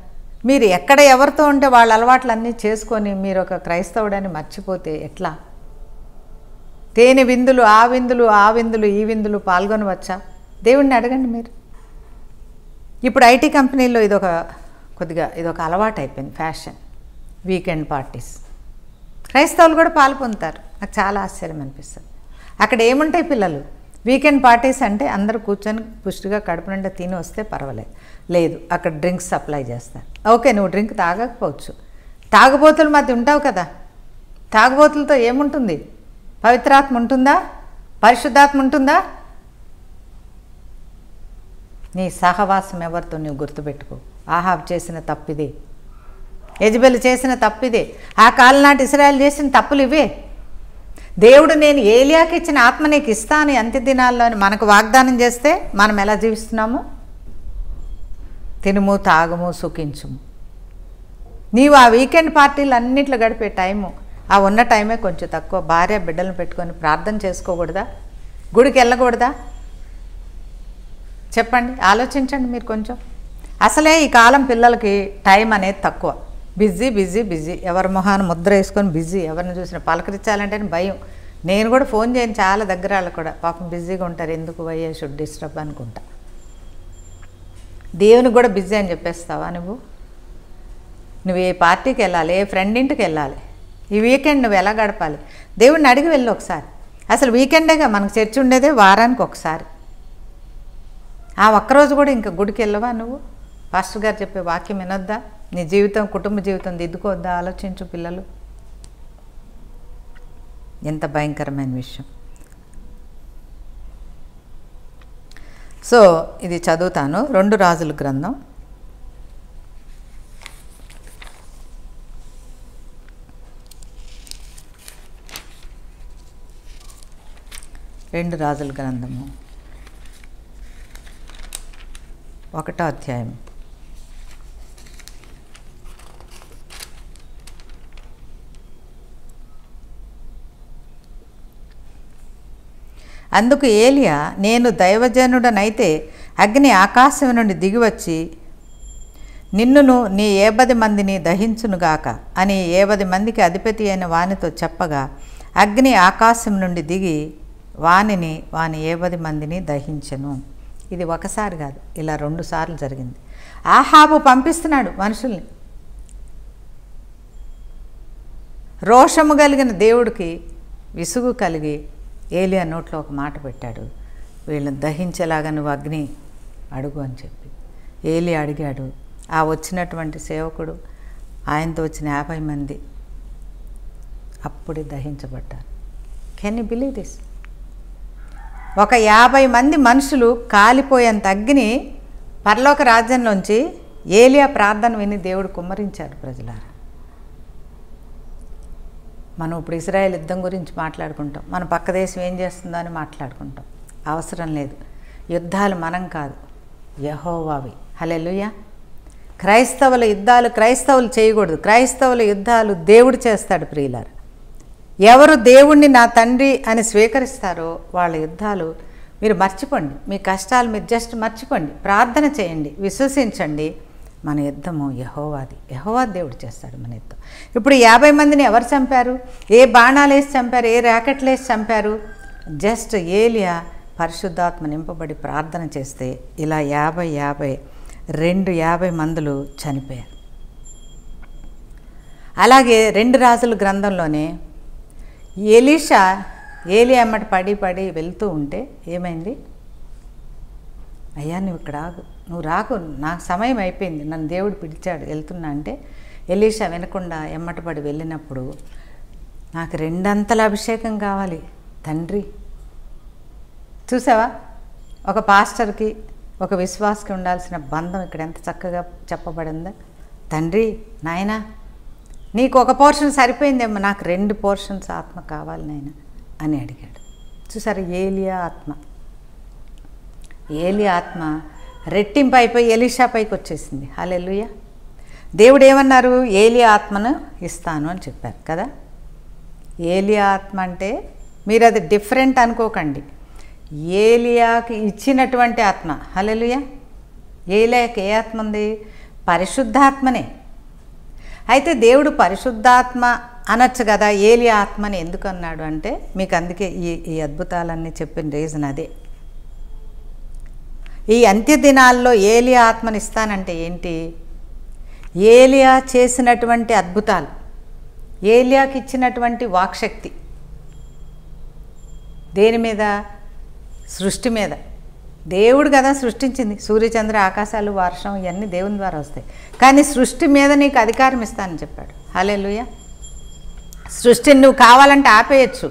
మీరు ఎక్కడ ఎవరితో ఉంటే వాళ్ళ అలవాట్లు అన్నీ చేసుకొని మీరు ఒక క్రైస్తవుడని మర్చిపోతే ఎట్లా? తేనె విందులు, ఆ విందులు ఈ విందులు పాల్గొనవచ్చా? దేవుణ్ణి అడగండి మీరు. ఇప్పుడు ఐటీ కంపెనీల్లో ఇదొక అలవాటు అయిపోయింది, ఫ్యాషన్. వీకెండ్ పార్టీస్ క్రైస్తవులు కూడా పాల్పొందుతారు. నాకు చాలా ఆశ్చర్యం అనిపిస్తుంది. అక్కడ ఏముంటాయి పిల్లలు? వీకెండ్ పార్టీస్ అంటే అందరూ కూర్చొని పుష్టిగా కడుపు నిండా తిని వస్తే పర్వాలేదు. లేదు, అక్కడ డ్రింక్స్ సప్లై చేస్తారు. ఓకే, నువ్వు డ్రింక్ తాగకపోవచ్చు, తాగుబోతుల మధ్య ఉంటావు కదా. తాగుబోతులతో ఏముంటుంది? పవిత్రాత్మ ఉంటుందా? పరిశుద్ధాత్మ ఉంటుందా? నీ సహవాసం ఎవరితో నువ్వు గుర్తుపెట్టుకో. ఆహాబ్ చేసిన తప్పిదే, యెజెబెల్ చేసిన తప్పిదే, ఆ కాలనాటి ఇశ్రాయేలు చేసిన తప్పులు ఇవే. దేవుడు నేను ఏలియాకి ఇచ్చిన ఆత్మ నీకు ఇస్తాను అంత్య దినాల్లో అని మనకు వాగ్దానం చేస్తే మనం ఎలా జీవిస్తున్నాము? తినుము, తాగుము, సుఖించుము. నీవు ఆ వీకెండ్ పార్టీలు అన్నిట్లో గడిపే టైము, ఆ ఉన్న టైమే కొంచెం తక్కువ. భార్య బిడ్డలను పెట్టుకొని ప్రార్థన చేసుకోకూడదా? గుడికి వెళ్ళకూడదా? చెప్పండి, ఆలోచించండి మీరు కొంచెం. అసలే ఈ కాలం పిల్లలకి టైం అనేది తక్కువ. బిజీ బిజీ బిజీ, ఎవరి మొహాన ముద్ర వేసుకొని బిజీ. ఎవరిని చూసినా పలకరించాలంటే భయం. నేను కూడా ఫోన్ చేయను చాలా దగ్గర వాళ్ళు కూడా, పాపం బిజీగా ఉంటారు, ఎందుకు వై షుడ్ డిస్టర్బ్ అనుకుంటా. దేవునికి కూడా బిజీ అని చెప్పేస్తావా నువ్వు? నువ్వు ఏ పార్టీకి వెళ్ళాలి, ఏ ఫ్రెండ్ ఇంటికి వెళ్ళాలి, ఈ వీకెండ్ నువ్వు ఎలా గడపాలి? దేవుడిని అడిగి వెళ్ళు ఒకసారి. అసలు వీకెండేగా మనకు చర్చ్ ఉండేదే వారానికి ఒకసారి. ఆ ఒక్కరోజు కూడా ఇంకా గుడికి వెళ్ళవా నువ్వు? పాస్టర్ గారు చెప్పే వాక్యం వినొద్దా? నీ జీవితం, కుటుంబ జీవితం దిద్దుకోవద్దా? ఆలోచించు పిల్లలు. ఎంత భయంకరమైన విషయం. సో ఇది చదువుతాను. 2 రాజుల గ్రంథం 2 రాజుల గ్రంథము 1వ అధ్యాయం. అందుకు ఏలియా, నేను దైవజనుడనైతే అగ్ని ఆకాశం నుండి దిగివచ్చి నిన్నును నీ 70 మందిని దహించునుగాక అని 70 మందికి అధిపతి అయిన వానితో చెప్పగా అగ్ని ఆకాశం నుండి దిగి వాని 70 మందిని దహించెను. ఇది ఒకసారి కాదు, ఇలా 2 సార్లు జరిగింది. ఆహాబు పంపిస్తున్నాడు మనుషుల్ని. రోషము కలిగిన దేవుడికి విసుగు కలిగి ఏలియా నోట్లో ఒక మాట పెట్టాడు, వీళ్ళని దహించేలాగా నువ్వు అగ్ని అడుగు అని చెప్పి. ఏలియా అడిగాడు. ఆ వచ్చినటువంటి సేవకుడు, ఆయనతో వచ్చిన 50 మంది అప్పుడే దహించబడ్డారు. Can you believe this? ఒక 50 మంది మనుషులు కాలిపోయేంత అగ్ని పరలోక రాజ్యంలోంచి ఏలియా ప్రార్థన విని దేవుడు కుమ్మరించాడు. ప్రజలారా, మనం ఇప్పుడు ఇజ్రాయెల్ యుద్ధం గురించి మాట్లాడుకుంటాం, మన పక్క దేశం ఏం చేస్తుందో అని మాట్లాడుకుంటాం. అవసరం లేదు. యుద్ధాలు మనం కాదు, యెహోవావి. హల్లెలూయా. క్రైస్తవుల యుద్ధాలు క్రైస్తవులు చేయకూడదు. క్రైస్తవుల యుద్ధాలు దేవుడు చేస్తాడు. ప్రియులారా, ఎవరు దేవుణ్ణి నా తండ్రి అని స్వీకరిస్తారో వాళ్ళ యుద్ధాలు మీరు మర్చిపోండి. మీ కష్టాలు మీరు జస్ట్ మర్చిపోండి, ప్రార్థన చేయండి, విశ్వసించండి. మన యుద్ధము యెహోవాది. యెహోవా దేవుడు చేస్తాడు మన యుద్ధం. ఇప్పుడు 50 మందిని ఎవరు చంపారు? ఏ బాణాలు వేసి చంపారు? ఏ ర్యాకెట్లు వేసి చంపారు? జస్ట్ ఏలియా పరిశుద్ధాత్మ నింపబడి ప్రార్థన చేస్తే ఇలా 50 మందులు చనిపోయారు. అలాగే 2 రాజుల గ్రంథంలోనే ఎలీషా ఏలియా ఎమ్మటి పడి వెళ్తూ ఉంటే ఏమైంది? అయ్యా నువ్వు ఇక్కడ ఆగు, నువ్వు రాకు, నాకు సమయం అయిపోయింది, నన్ను దేవుడు పిలిచాడు, వెళ్తున్నా అంటే ఎలీషా వినకుండా ఎమ్మటపడి వెళ్ళినప్పుడు, నాకు 2 అంతల అభిషేకం కావాలి తండ్రి. చూసావా, ఒక పాస్టర్కి ఒక విశ్వాసకి ఉండాల్సిన బంధం ఇక్కడ ఎంత చక్కగా చెప్పబడిందా? తండ్రి, నాయనా నీకు 1 పోర్షన్ సరిపోయిందేమో, నాకు 2 పోర్షన్స్ ఆత్మ కావాలి నాయన అని అడిగాడు. చూసారు, ఏలియా ఆత్మ రెట్టింపు అయిపోయి ఎలీషా పైకి వచ్చేసింది. హల్లెలూయా. దేవుడు ఏమన్నారు? ఏలియా ఆత్మను ఇస్తాను అని చెప్పారు కదా. ఏలియా ఆత్మ అంటే మీరు అది డిఫరెంట్ అనుకోకండి. ఏలియాకి ఇచ్చినటువంటి ఆత్మ. హల్లెలూయా. ఏలియాకి ఏ ఆత్మ ఉంది? పరిశుద్ధాత్మనే. అయితే దేవుడు పరిశుద్ధాత్మ అనొచ్చు కదా, ఏలియా ఆత్మని ఎందుకు అన్నాడు అంటే, మీకు అందుకే ఈ అద్భుతాలన్నీ చెప్పిన రీజన్ అదే. ఈ అంత్య దినాల్లో ఏలియా ఆత్మని ఇస్తానంటే ఏంటి? ఏలియా చేసినటువంటి అద్భుతాలు, ఏలియాకి ఇచ్చినటువంటి వాక్శక్తి దేని మీద? సృష్టి మీద. దేవుడు కదా సృష్టించింది. సూర్యచంద్ర ఆకాశాలు వర్షం ఇవన్నీ దేవుని ద్వారా వస్తాయి. కానీ సృష్టి మీద నీకు అధికారం ఇస్తానని చెప్పాడు. హల్లెలూయా. సృష్టిని నువ్వు కావాలంటే ఆపేయచ్చు,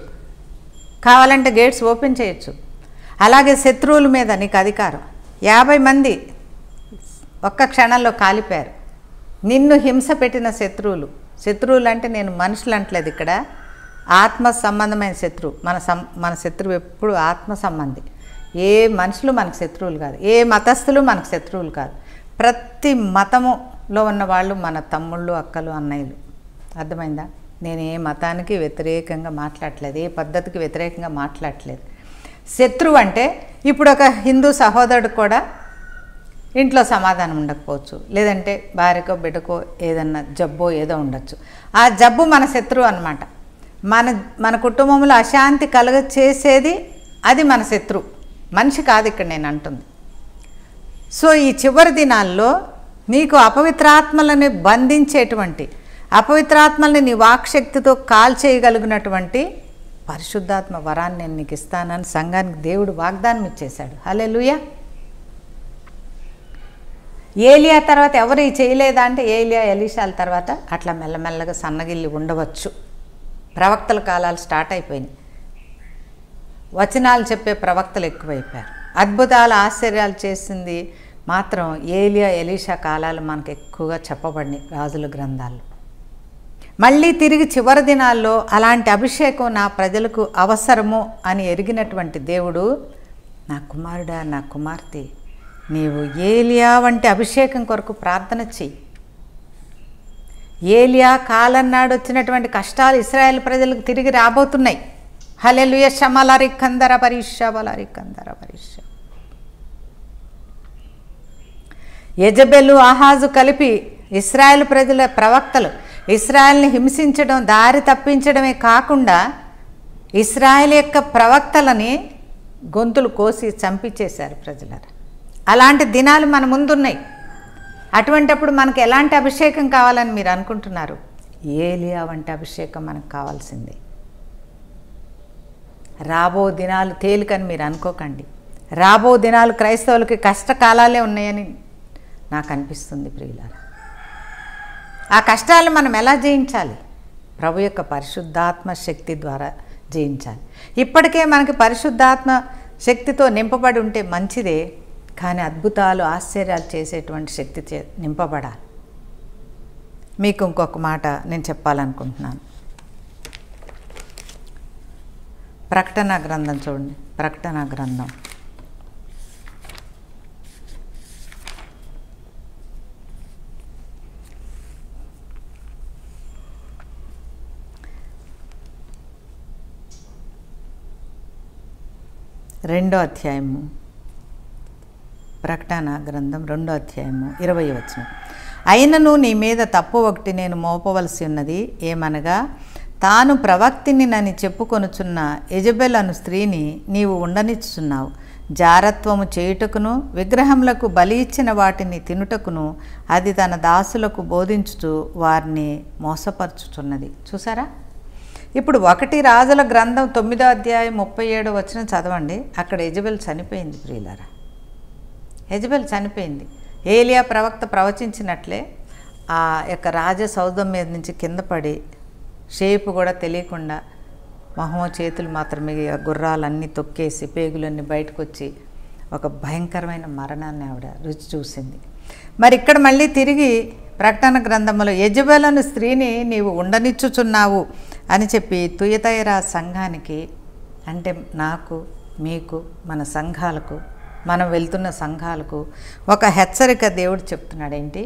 కావాలంటే గేట్స్ ఓపెన్ చేయొచ్చు. అలాగే శత్రువుల మీద నీకు అధికారం. 50 మంది ఒక్క క్షణంలో కాలిపోయారు. నిన్ను హింస పెట్టిన శత్రువులు అంటే నేను మనుషులు అంటలేదు ఇక్కడ, ఆత్మ సంబంధమైన శత్రువు. మన శత్రువు ఎప్పుడు ఆత్మ సంబంధి. ఏ మనుషులు మనకు శత్రువులు కాదు, ఏ మతస్థులు మనకు శత్రువులు కాదు. ప్రతి మతములో ఉన్న వాళ్ళు మన తమ్ముళ్ళు, అక్కలు, అన్నయ్యలు. అర్థమైందా? నేను ఏ మతానికి వ్యతిరేకంగా మాట్లాడట్లేదు, ఏ పద్ధతికి వ్యతిరేకంగా మాట్లాడట్లేదు. శత్రువు అంటే ఇప్పుడు ఒక హిందూ సహోదరుడు కూడా ఇంట్లో సమాధానం ఉండకపోవచ్చు, లేదంటే భార్యకో బిడ్డకో ఏదన్నా జబ్బో ఏదో ఉండొచ్చు. ఆ జబ్బు మన శత్రువు అన్నమాట. మన కుటుంబంలో అశాంతి కలుగ చేసేది అది మన శత్రువు, మనిషి కాదు ఇక్కడ నేను అంటుంది. సో ఈ చివరి దినాల్లో నీకు అపవిత్రాత్మలని బంధించేటువంటి, అపవిత్రాత్మల్ని నీ వాక్శక్తితో కాల్చేయగలిగినటువంటి పరిశుద్ధాత్మ వరాన్ని నేను నీకు ఇస్తానని సంఘానికి దేవుడు వాగ్దానం ఇచ్చేశాడు. హల్లెలూయా. ఏలియా తర్వాత ఎవరు చేయలేదా అంటే, ఏలియా ఎలీషాల తర్వాత అట్లా మెల్లమెల్లగా సన్నగిల్లి ఉండవచ్చు. ప్రవక్తల కాలాలు స్టార్ట్ అయిపోయినాయి. వచనాలు చెప్పే ప్రవక్తలు ఎక్కువైపోయారు. అద్భుతాలు ఆశ్చర్యాలు చేసింది మాత్రం ఏలియా ఎలీషా కాలాలు మనకు ఎక్కువగా చెప్పబడినాయి రాజుల గ్రంథాల్లో. మళ్ళీ తిరిగి చివరి దినాల్లో అలాంటి అభిషేకం నా ప్రజలకు అవసరము అని ఎరిగినటువంటి దేవుడు, నా కుమారుడా, నా కుమార్తె, నీవు ఏలియా వంటి అభిషేకం కొరకు ప్రార్థన చెయ్యి. ఏలియా కాలం నాడు వచ్చినటువంటి కష్టాలు ఇశ్రాయేల్ ప్రజలకు తిరిగి రాబోతున్నాయి. హల్లెలూయా. షమలరి కందర పరీక్ష బలరి కందర పరీక్ష. యెజబెలు, ఆహాజు కలిపి ఇశ్రాయేల్ ప్రజల ప్రవక్తలు ఇశ్రాయేల్ని హింసించడం, దారి తప్పించడమే కాకుండా ఇశ్రాయేల్ యొక్క ప్రవక్తలని గొంతులు కోసి చంపించేశారు ప్రజలారా. అలాంటి దినాలు మన ముందున్నాయి. అటువంటప్పుడు మనకు ఎలాంటి అభిషేకం కావాలని మీరు అనుకుంటున్నారు? ఏలియా వంటి అభిషేకం మనకు కావాల్సిందే. రాబో దినాలు తేలికని మీరు అనుకోకండి. రాబో దినాలు క్రైస్తవులకి కష్టకాలాలే ఉన్నాయని నాకు అనిపిస్తుంది ప్రియులారా. ఆ కష్టాలను మనం ఎలా జయించాలి? ప్రభు యొక్క పరిశుద్ధాత్మ శక్తి ద్వారా జయించాలి. ఇప్పటికే మనకి పరిశుద్ధాత్మ శక్తితో నింపబడి ఉంటే మంచిదే, కానీ అద్భుతాలు ఆశ్చర్యాలు చేసేటువంటి శక్తి నింపబడాలి. మీకు ఇంకొక మాట నేను చెప్పాలనుకుంటున్నాను. ప్రకటన గ్రంథం చూడండి. ప్రకటన గ్రంథం 2వ అధ్యాయము. ప్రకటన గ్రంథం 2వ అధ్యాయము 20వ వచనం. అయినను నీ మీద తప్పు ఒకటి నేను మోపవలసి ఉన్నది, ఏమనగా తాను ప్రవక్తిని నని చెప్పుకొనుచున్న యెజబెల్ అను స్త్రీని నీవు ఉండనిచ్చుచున్నావు. జారత్వము చేయుటకును విగ్రహములకు బలి ఇచ్చిన వాటిని తినుటకును అది తన దాసులకు బోధించుచు వారిని మోసపరుచుచున్నది. చూసారా? ఇప్పుడు 1 రాజుల గ్రంథం 9వ అధ్యాయం 37వ వచనం చదవండి. అక్కడ యెజబెల్ చనిపోయింది ప్రియులారా. యెజబెల్ చనిపోయింది. ఏలియా ప్రవక్త ప్రవచించినట్లే ఆ యొక్క రాజసౌధం మీద నుంచి కింద పడి షేపు కూడా తెలియకుండా మొహం చేతులు మాత్రమే గుర్రాలన్నీ తొక్కేసి పేగులన్నీ బయటకు వచ్చి ఒక భయంకరమైన మరణాన్ని ఆవిడ రుచి చూసింది. మరి ఇక్కడ మళ్ళీ తిరిగి ప్రకటన గ్రంథంలో యెజబెలను స్త్రీని నీవు ఉండనిచ్చుచున్నావు అని చెప్పి తుయతైరా సంఘానికి, అంటే నాకు మీకు మన సంఘాలకు మనం వెళ్తున్న సంఘాలకు ఒక హెచ్చరిక దేవుడు చెప్తున్నాడు. ఏంటి?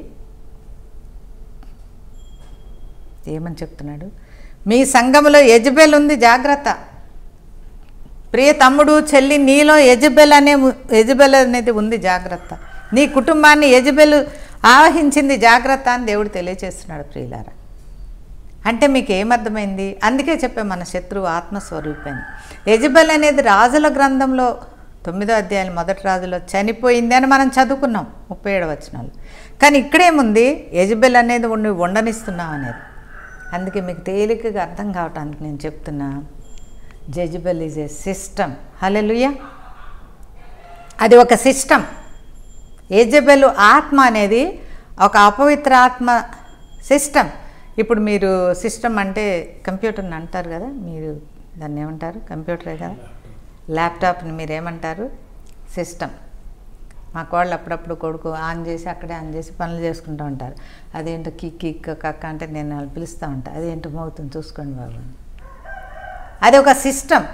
ఏమని చెప్తున్నాడు? మీ సంఘములో యెజబెల్ ఉంది, జాగ్రత్త. ప్రియ తమ్ముడు చెల్లి, నీలో యెజబెల్ అనేది ఉంది, జాగ్రత్త. నీ కుటుంబాన్ని యెజబెల్ ఆవహించింది, జాగ్రత్త అని దేవుడు తెలియజేస్తున్నాడు ప్రియులారా. అంటే మీకు ఏమర్థమైంది? అందుకే చెప్పే మన శత్రువు ఆత్మస్వరూపని. యెజబెల్ అనేది రాజుల గ్రంథంలో 9వ అధ్యాయం 1 రాజులో చనిపోయింది అని మనం చదువుకున్నాం 37వ వచనాలు. కానీ ఇక్కడేముంది? యెజబెల్ అనేది ఉండనిస్తున్నాం అనేది. అందుకే మీకు తేలికగా అర్థం కావటానికి నేను చెప్తున్నా, జెజబెల్ ఈజ్ ఏ సిస్టమ్. హల్లెలూయా! అది ఒక సిస్టమ్. యెజబెల్ ఆత్మ అనేది ఒక అపవిత్ర ఆత్మ సిస్టమ్. ఇప్పుడు మీరు సిస్టమ్ అంటే కంప్యూటర్ని అంటారు కదా, మీరు దాన్ని ఏమంటారు? కంప్యూటరే కదా. ల్యాప్టాప్ని మీరు ఏమంటారు? సిస్టమ్. మా కోళ్ళు అప్పుడప్పుడు కొడుకు ఆన్ చేసి అక్కడే ఆన్ చేసి పనులు చేసుకుంటూ ఉంటారు. అదేంటో కిక్ కక్క అంటే నేను వాళ్ళు పిలుస్తూ ఉంటాను. అదేంటో మోగుతుంది చూసుకోండి బాబు. అది ఒక సిస్టమ్.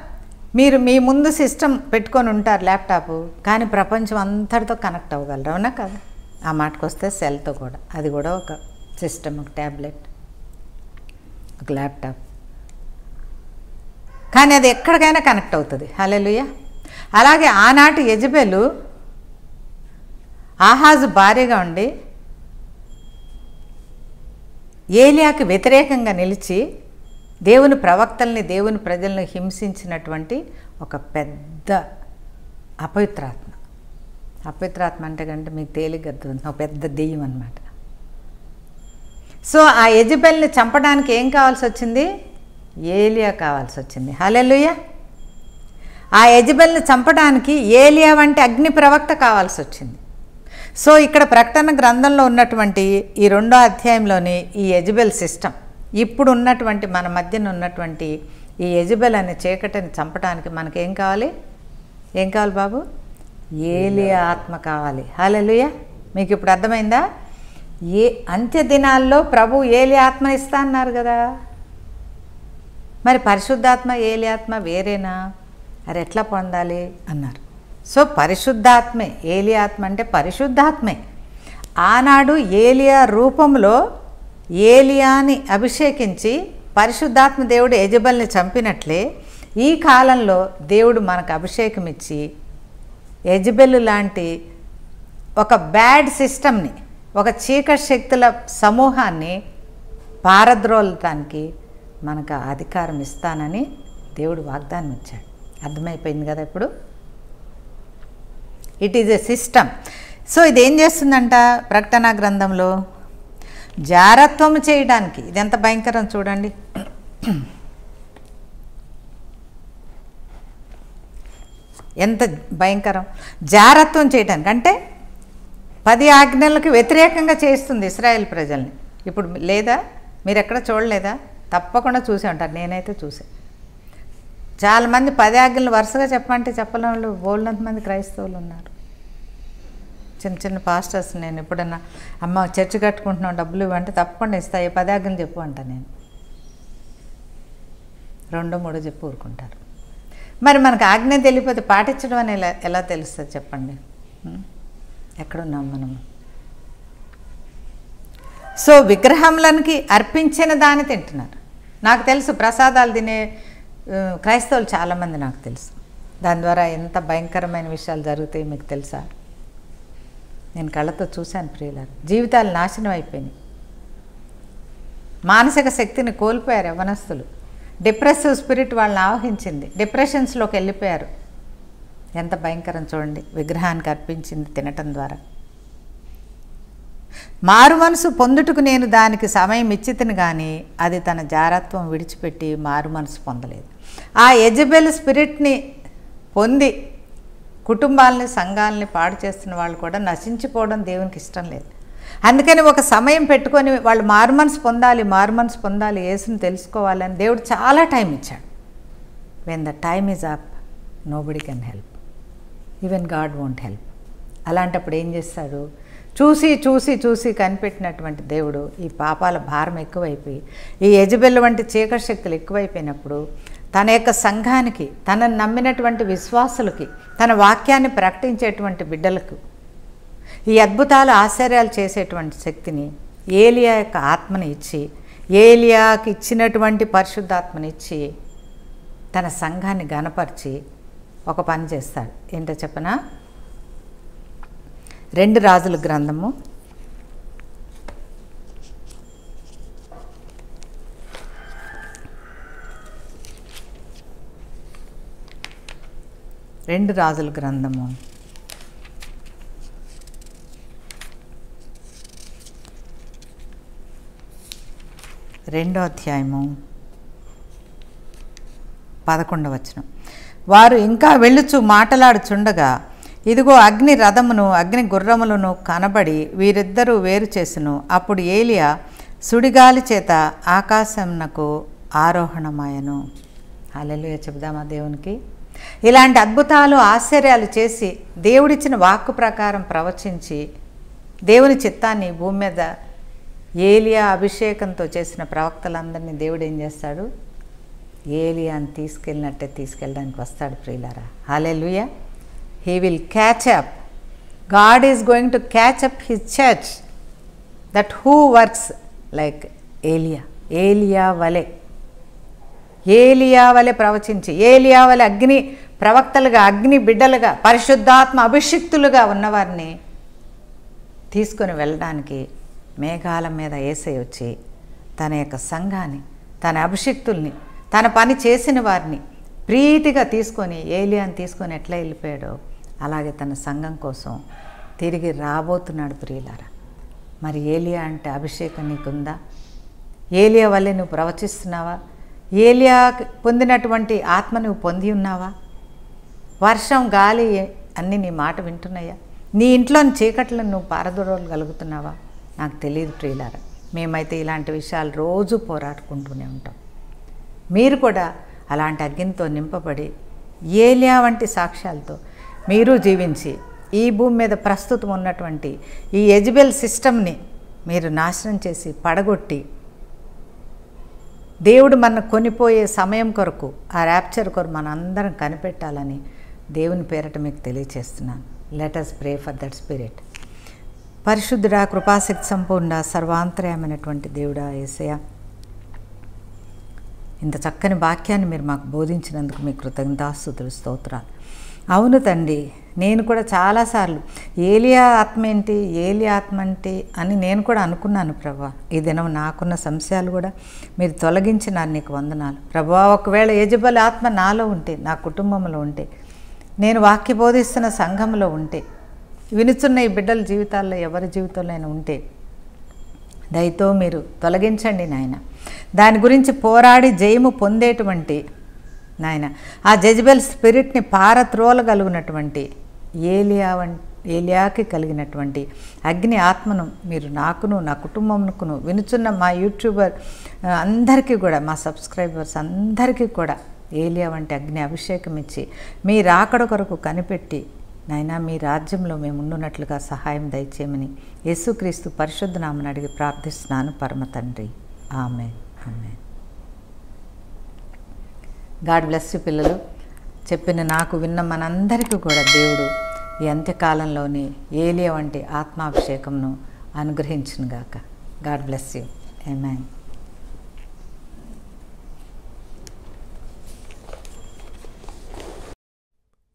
మీరు మీ ముందు సిస్టమ్ పెట్టుకొని ఉంటారు ల్యాప్టాప్, కానీ ప్రపంచం అంతటితో కనెక్ట్ అవ్వగలరు, అవునా కదా? ఆ మాటకు వస్తే సెల్తో కూడా, అది కూడా ఒక సిస్టమ్, ఒక ట్యాబ్లెట్, ఒక ల్యాప్టాప్. కానీ అది ఎక్కడికైనా కనెక్ట్ అవుతుంది. హల్లెలూయా! అలాగే ఆనాటి యెజబెలు ఆహాజు భార్యగా ఉండి ఏలియాకి వ్యతిరేకంగా నిలిచి దేవుని ప్రవక్తల్ని, దేవుని ప్రజలను హింసించినటువంటి ఒక పెద్ద అపవిత్రాత్మ. అపవిత్రాత్మ అంటే కంటే మీకు తేలిగ్గా అర్థమవుతుంది, ఒక పెద్ద దెయ్యం అన్నమాట. సో ఆ యెజబెల్ని చంపడానికి ఏం కావాల్సి వచ్చింది? ఏలియా కావాల్సి వచ్చింది. హల్లెలూయా! ఆ యెజబెల్ని చంపడానికి ఏలియా వంటి అగ్ని ప్రవక్త కావాల్సి వచ్చింది. సో ఇక్కడ ప్రకటన గ్రంథంలో ఉన్నటువంటి ఈ 2వ అధ్యాయంలోని ఈ యెజబెల్ సిస్టమ్, ఇప్పుడు ఉన్నటువంటి మన మధ్యన ఉన్నటువంటి ఈ యెజబెల్ అనే చీకటిని చంపడానికి మనకేం కావాలి? ఏం కావాలి బాబు? ఏలియా ఆత్మ కావాలి. హల్లెలూయా! మీకు ఇప్పుడు అర్థమైందా? అంత్య దినాల్లో ప్రభు ఏలియా ఆత్మ ఇస్తా అన్నారు కదా. మరి పరిశుద్ధాత్మ ఏలియాత్మ వేరేనా? అది ఎట్లా పొందాలి అన్నారు. సో పరిశుద్ధాత్మే, ఏలియాత్మ అంటే పరిశుద్ధాత్మే. ఆనాడు ఏలియా రూపంలో ఏలియాని అభిషేకించి పరిశుద్ధాత్మ దేవుడు యెజబెల్ని చంపినట్లే ఈ కాలంలో దేవుడు మనకు అభిషేకం ఇచ్చి యెజబెల్ లాంటి ఒక బ్యాడ్ సిస్టమ్ని, ఒక చీకటి శక్తుల సమూహాన్ని పారద్రోలటానికి మనకు అధికారం ఇస్తానని దేవుడు వాగ్దానం ఇచ్చాడు. అర్థమైపోయింది కదా ఇప్పుడు? It is a system. So ఇదేం చేస్తుందంట ప్రకటన గ్రంథంలో? జారత్వం చేయడానికి. ఇది ఎంత భయంకరం చూడండి. ఎంత భయంకరం. జారత్వం చేయడానికి అంటే 10 ఆజ్ఞలకు వ్యతిరేకంగా చేస్తుంది ఇశ్రాయేల్ ప్రజల్ని. ఇప్పుడు లేదా మీరు ఎక్కడ చూడలేదా? తప్పకుండా చూసే ఉంటారు. నేనైతే చూసే. చాలామంది 10 ఆజ్ఞలు వరుసగా చెప్పమంటే చెప్పని వాళ్ళు బోల్డంతమంది క్రైస్తవులు ఉన్నారు. చిన్న చిన్న పాస్టర్స్ నేను ఎప్పుడన్నా అమ్మ చర్చి కట్టుకుంటున్నాం డబ్బులు ఇవ్వంటే తప్పకుండా ఇస్తాయి. 10 ఆజ్ఞలు చెప్పు అంట. నేను 2-3 చెప్పి ఊరుకుంటారు. మరి మనకు ఆజ్ఞ తెలియకపోతే పాటించడం అని ఎలా తెలుస్తుంది చెప్పండి? ఎక్కడున్నాం మనము? సో విగ్రహములకి అర్పించిన దాన్ని తింటున్నారు. నాకు తెలుసు ప్రసాదాలు తినే క్రైస్తవులు చాలామంది నాకు తెలుసు. దాని ద్వారా ఎంత భయంకరమైన విషయాలు జరుగుతాయి మీకు తెలుసా? నేను కళ్ళతో చూశాను ప్రియులారా. జీవితాలు నాశనం అయిపోయినాయి. మానసిక శక్తిని కోల్పోయారు యవ్వనస్తులు. డిప్రెసివ్ స్పిరిట్ వాళ్ళని ఆవహించింది. డిప్రెషన్స్లోకి వెళ్ళిపోయారు. ఎంత భయంకరం చూడండి విగ్రహానికి అర్పించింది తినటం ద్వారా. మారు మనసు పొందుటకు నేను దానికి సమయం ఇచ్చితిని కానీ అది తన జారత్వం విడిచిపెట్టి మారు మనసు పొందలేదు. ఆ యెజబెల్ స్పిరిట్ని పొంది కుటుంబాలని సంఘాలని పాడు చేస్తున్న వాళ్ళు కూడా నశించిపోవడం దేవునికి ఇష్టం లేదు. అందుకని ఒక సమయం పెట్టుకొని వాళ్ళు మారు మనసు పొందాలి, యేసుని తెలుసుకోవాలని దేవుడు చాలా టైం ఇచ్చాడు. When the time is up nobody can help, even God won't help. అలాంటప్పుడు ఏం చేస్తాడు? చూసి కనిపెట్టినటువంటి దేవుడు ఈ పాపాల భారం ఎక్కువైపోయి ఈ యెజబెల్ వంటి చీకటి శక్తులు ఎక్కువైపోయినప్పుడు తన యొక్క సంఘానికి, తనను నమ్మినటువంటి విశ్వాసులకి, తన వాక్యాన్ని ప్రకటించేటువంటి బిడ్డలకు ఈ అద్భుతాలు ఆశ్చర్యాలు చేసేటువంటి శక్తిని ఏలియా యొక్క ఆత్మని ఇచ్చి, ఏలియాకి ఇచ్చినటువంటి పరిశుద్ధాత్మని ఇచ్చి తన సంఘాన్ని గణపరిచి ఒక పని చేస్తాడు. ఏంటో చెప్పనా? 2 రాజుల గ్రంథము 2 రాజుల గ్రంథము 2వ అధ్యాయము 11వ వచనం. వారు ఇంకా వెళ్ళుచు మాటలాడుచుండగా ఇదిగో అగ్ని రథమును అగ్ని గుర్రములను కనబడి వీరిద్దరూ వేరు చేసెను. అప్పుడు ఏలియా సుడిగాలి చేత ఆకాశమునకు ఆరోహణమాయను. హల్లెలూయా చెబుదామా దేవునికి? ఇలాంటి అద్భుతాలు ఆశ్చర్యాలు చేసి దేవుడిచ్చిన వాక్కు ప్రకారం ప్రవచించి దేవుని చిత్తాన్ని భూమి మీద ఏలియా అభిషేకంతో చేసిన ప్రవక్తలందరినీ దేవుడు ఏం చేస్తాడు? ఏలియాని తీసుకెళ్ళినట్టే తీసుకెళ్ళడానికి వస్తాడు ప్రియులారా. హల్లెలూయా. He will catch up. God is going to catch up his church that who works like ఏలియా వలె ప్రవచించి, ఏలియా వలె అగ్ని ప్రవక్తలుగా, అగ్ని బిడ్డలుగా, పరిశుద్ధాత్మ అభిషిక్తులుగా ఉన్నవారిని తీసుకొని వెళ్ళడానికి మేఘాల మీద యేసయ్య వచ్చి తన యొక్క సంఘాన్ని, తన అభిషిక్తుల్ని, తన పని చేసిన వారిని ప్రీతిగా తీసుకొని ఏలియాని తీసుకొని ఎట్లా వెళ్ళిపోయాడో అలాగే తన సంఘం కోసం తిరిగి రాబోతున్నాడు ప్రియులారా. మరి ఏలియా అంటే అభిషేకం నీకుందా? ఏలియా వల్లే నువ్వు ప్రవచిస్తున్నావా? ఏలియా పొందినటువంటి ఆత్మ నువ్వు పొంది ఉన్నావా? వర్షం గాలి అన్నీ నీ మాట వింటున్నాయా? నీ ఇంట్లోని చీకట్లను నువ్వు పారదోలగలుగుతున్నావా? నాకు తెలియదు ప్రియులారా. మేమైతే ఇలాంటి విషయాలు రోజు పోరాడుకుంటూనే ఉంటాం. మీరు కూడా అలాంటి అగ్నితో నింపబడి ఏలియా వంటి సాక్ష్యాలతో మీరు జీవించి ఈ భూమి మీద ప్రస్తుతం ఉన్నటువంటి ఈ యెజబెల్ సిస్టమ్ని మీరు నాశనం చేసి పడగొట్టి దేవుడు మన కొనిపోయే సమయం కొరకు, ఆ ర్యాప్చర్ కొరకు మనందరం కనిపెట్టాలని దేవుని పేరట మీకు తెలియచేస్తున్నాను. Let us pray for that spirit. పరిశుద్ధుడా, కృపాశక్తి సంపూర్ణ, సర్వాంతర్యమైనటువంటి దేవుడా యేసయ్య, ఇంత చక్కని వాక్యాన్ని మీరు మాకు బోధించినందుకు మీ కృతజ్ఞతాస్తుతులు, స్తోత్రాలు. అవును తండ్రి, నేను కూడా చాలాసార్లు ఏలియా ఆత్మ ఏంటి అని నేను కూడా అనుకున్నాను ప్రభా. ఈ దినం నాకున్న సంశయాలు కూడా మీరు తొలగించినారు, నీకు వందనాలు ప్రభా. ఒకవేళ యెజబెల్ ఆత్మ నాలో ఉంటే, నా కుటుంబంలో ఉంటే, నేను వాక్య బోధిస్తున్న సంఘంలో ఉంటే, వినుచున్న ఈ బిడ్డల జీవితాల్లో ఎవరి జీవితంలో అయినా ఉంటే దయతో మీరు తొలగించండి నాయన. దాని గురించి పోరాడి జయము పొందేటువంటి నాయన ఆ జెజబెల్ స్పిరిట్ని పారత్రోలగలుగునటువంటి ఏలియాకి కలిగినటువంటి అగ్ని ఆత్మను మీరు నాకును నా కుటుంబమునకును వినుచున్న మా యూట్యూబర్ అందరికీ కూడా, మా సబ్స్క్రైబర్స్ అందరికీ కూడా ఏలియా వంటి అగ్ని అభిషేకం ఇచ్చి మీ రాకడ కొరకు కనిపెట్టి నాయనా మీ రాజ్యంలో మేము ఉండునట్లుగా సహాయం దయచేయమని యేసుక్రీస్తు పరిశుద్ధ నామమున అడిగి ప్రార్థిస్తున్నాను పరమ తండ్రి. ఆమేన్. ఆమేన్. గాడ్ బ్లెస్ యు పిల్లలు. చెప్పిన నాకు విన్న మనందరికీ కూడా దేవుడు ఈ అంత్యకాలంలోని ఏలియా వంటి ఆత్మాభిషేకంను అనుగ్రహించునుగాక. God bless you. Amen.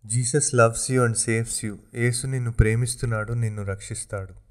Jesus loves you and saves you. యేసు నిన్ను ప్రేమిస్తున్నాడు, నిన్ను రక్షిస్తాడు.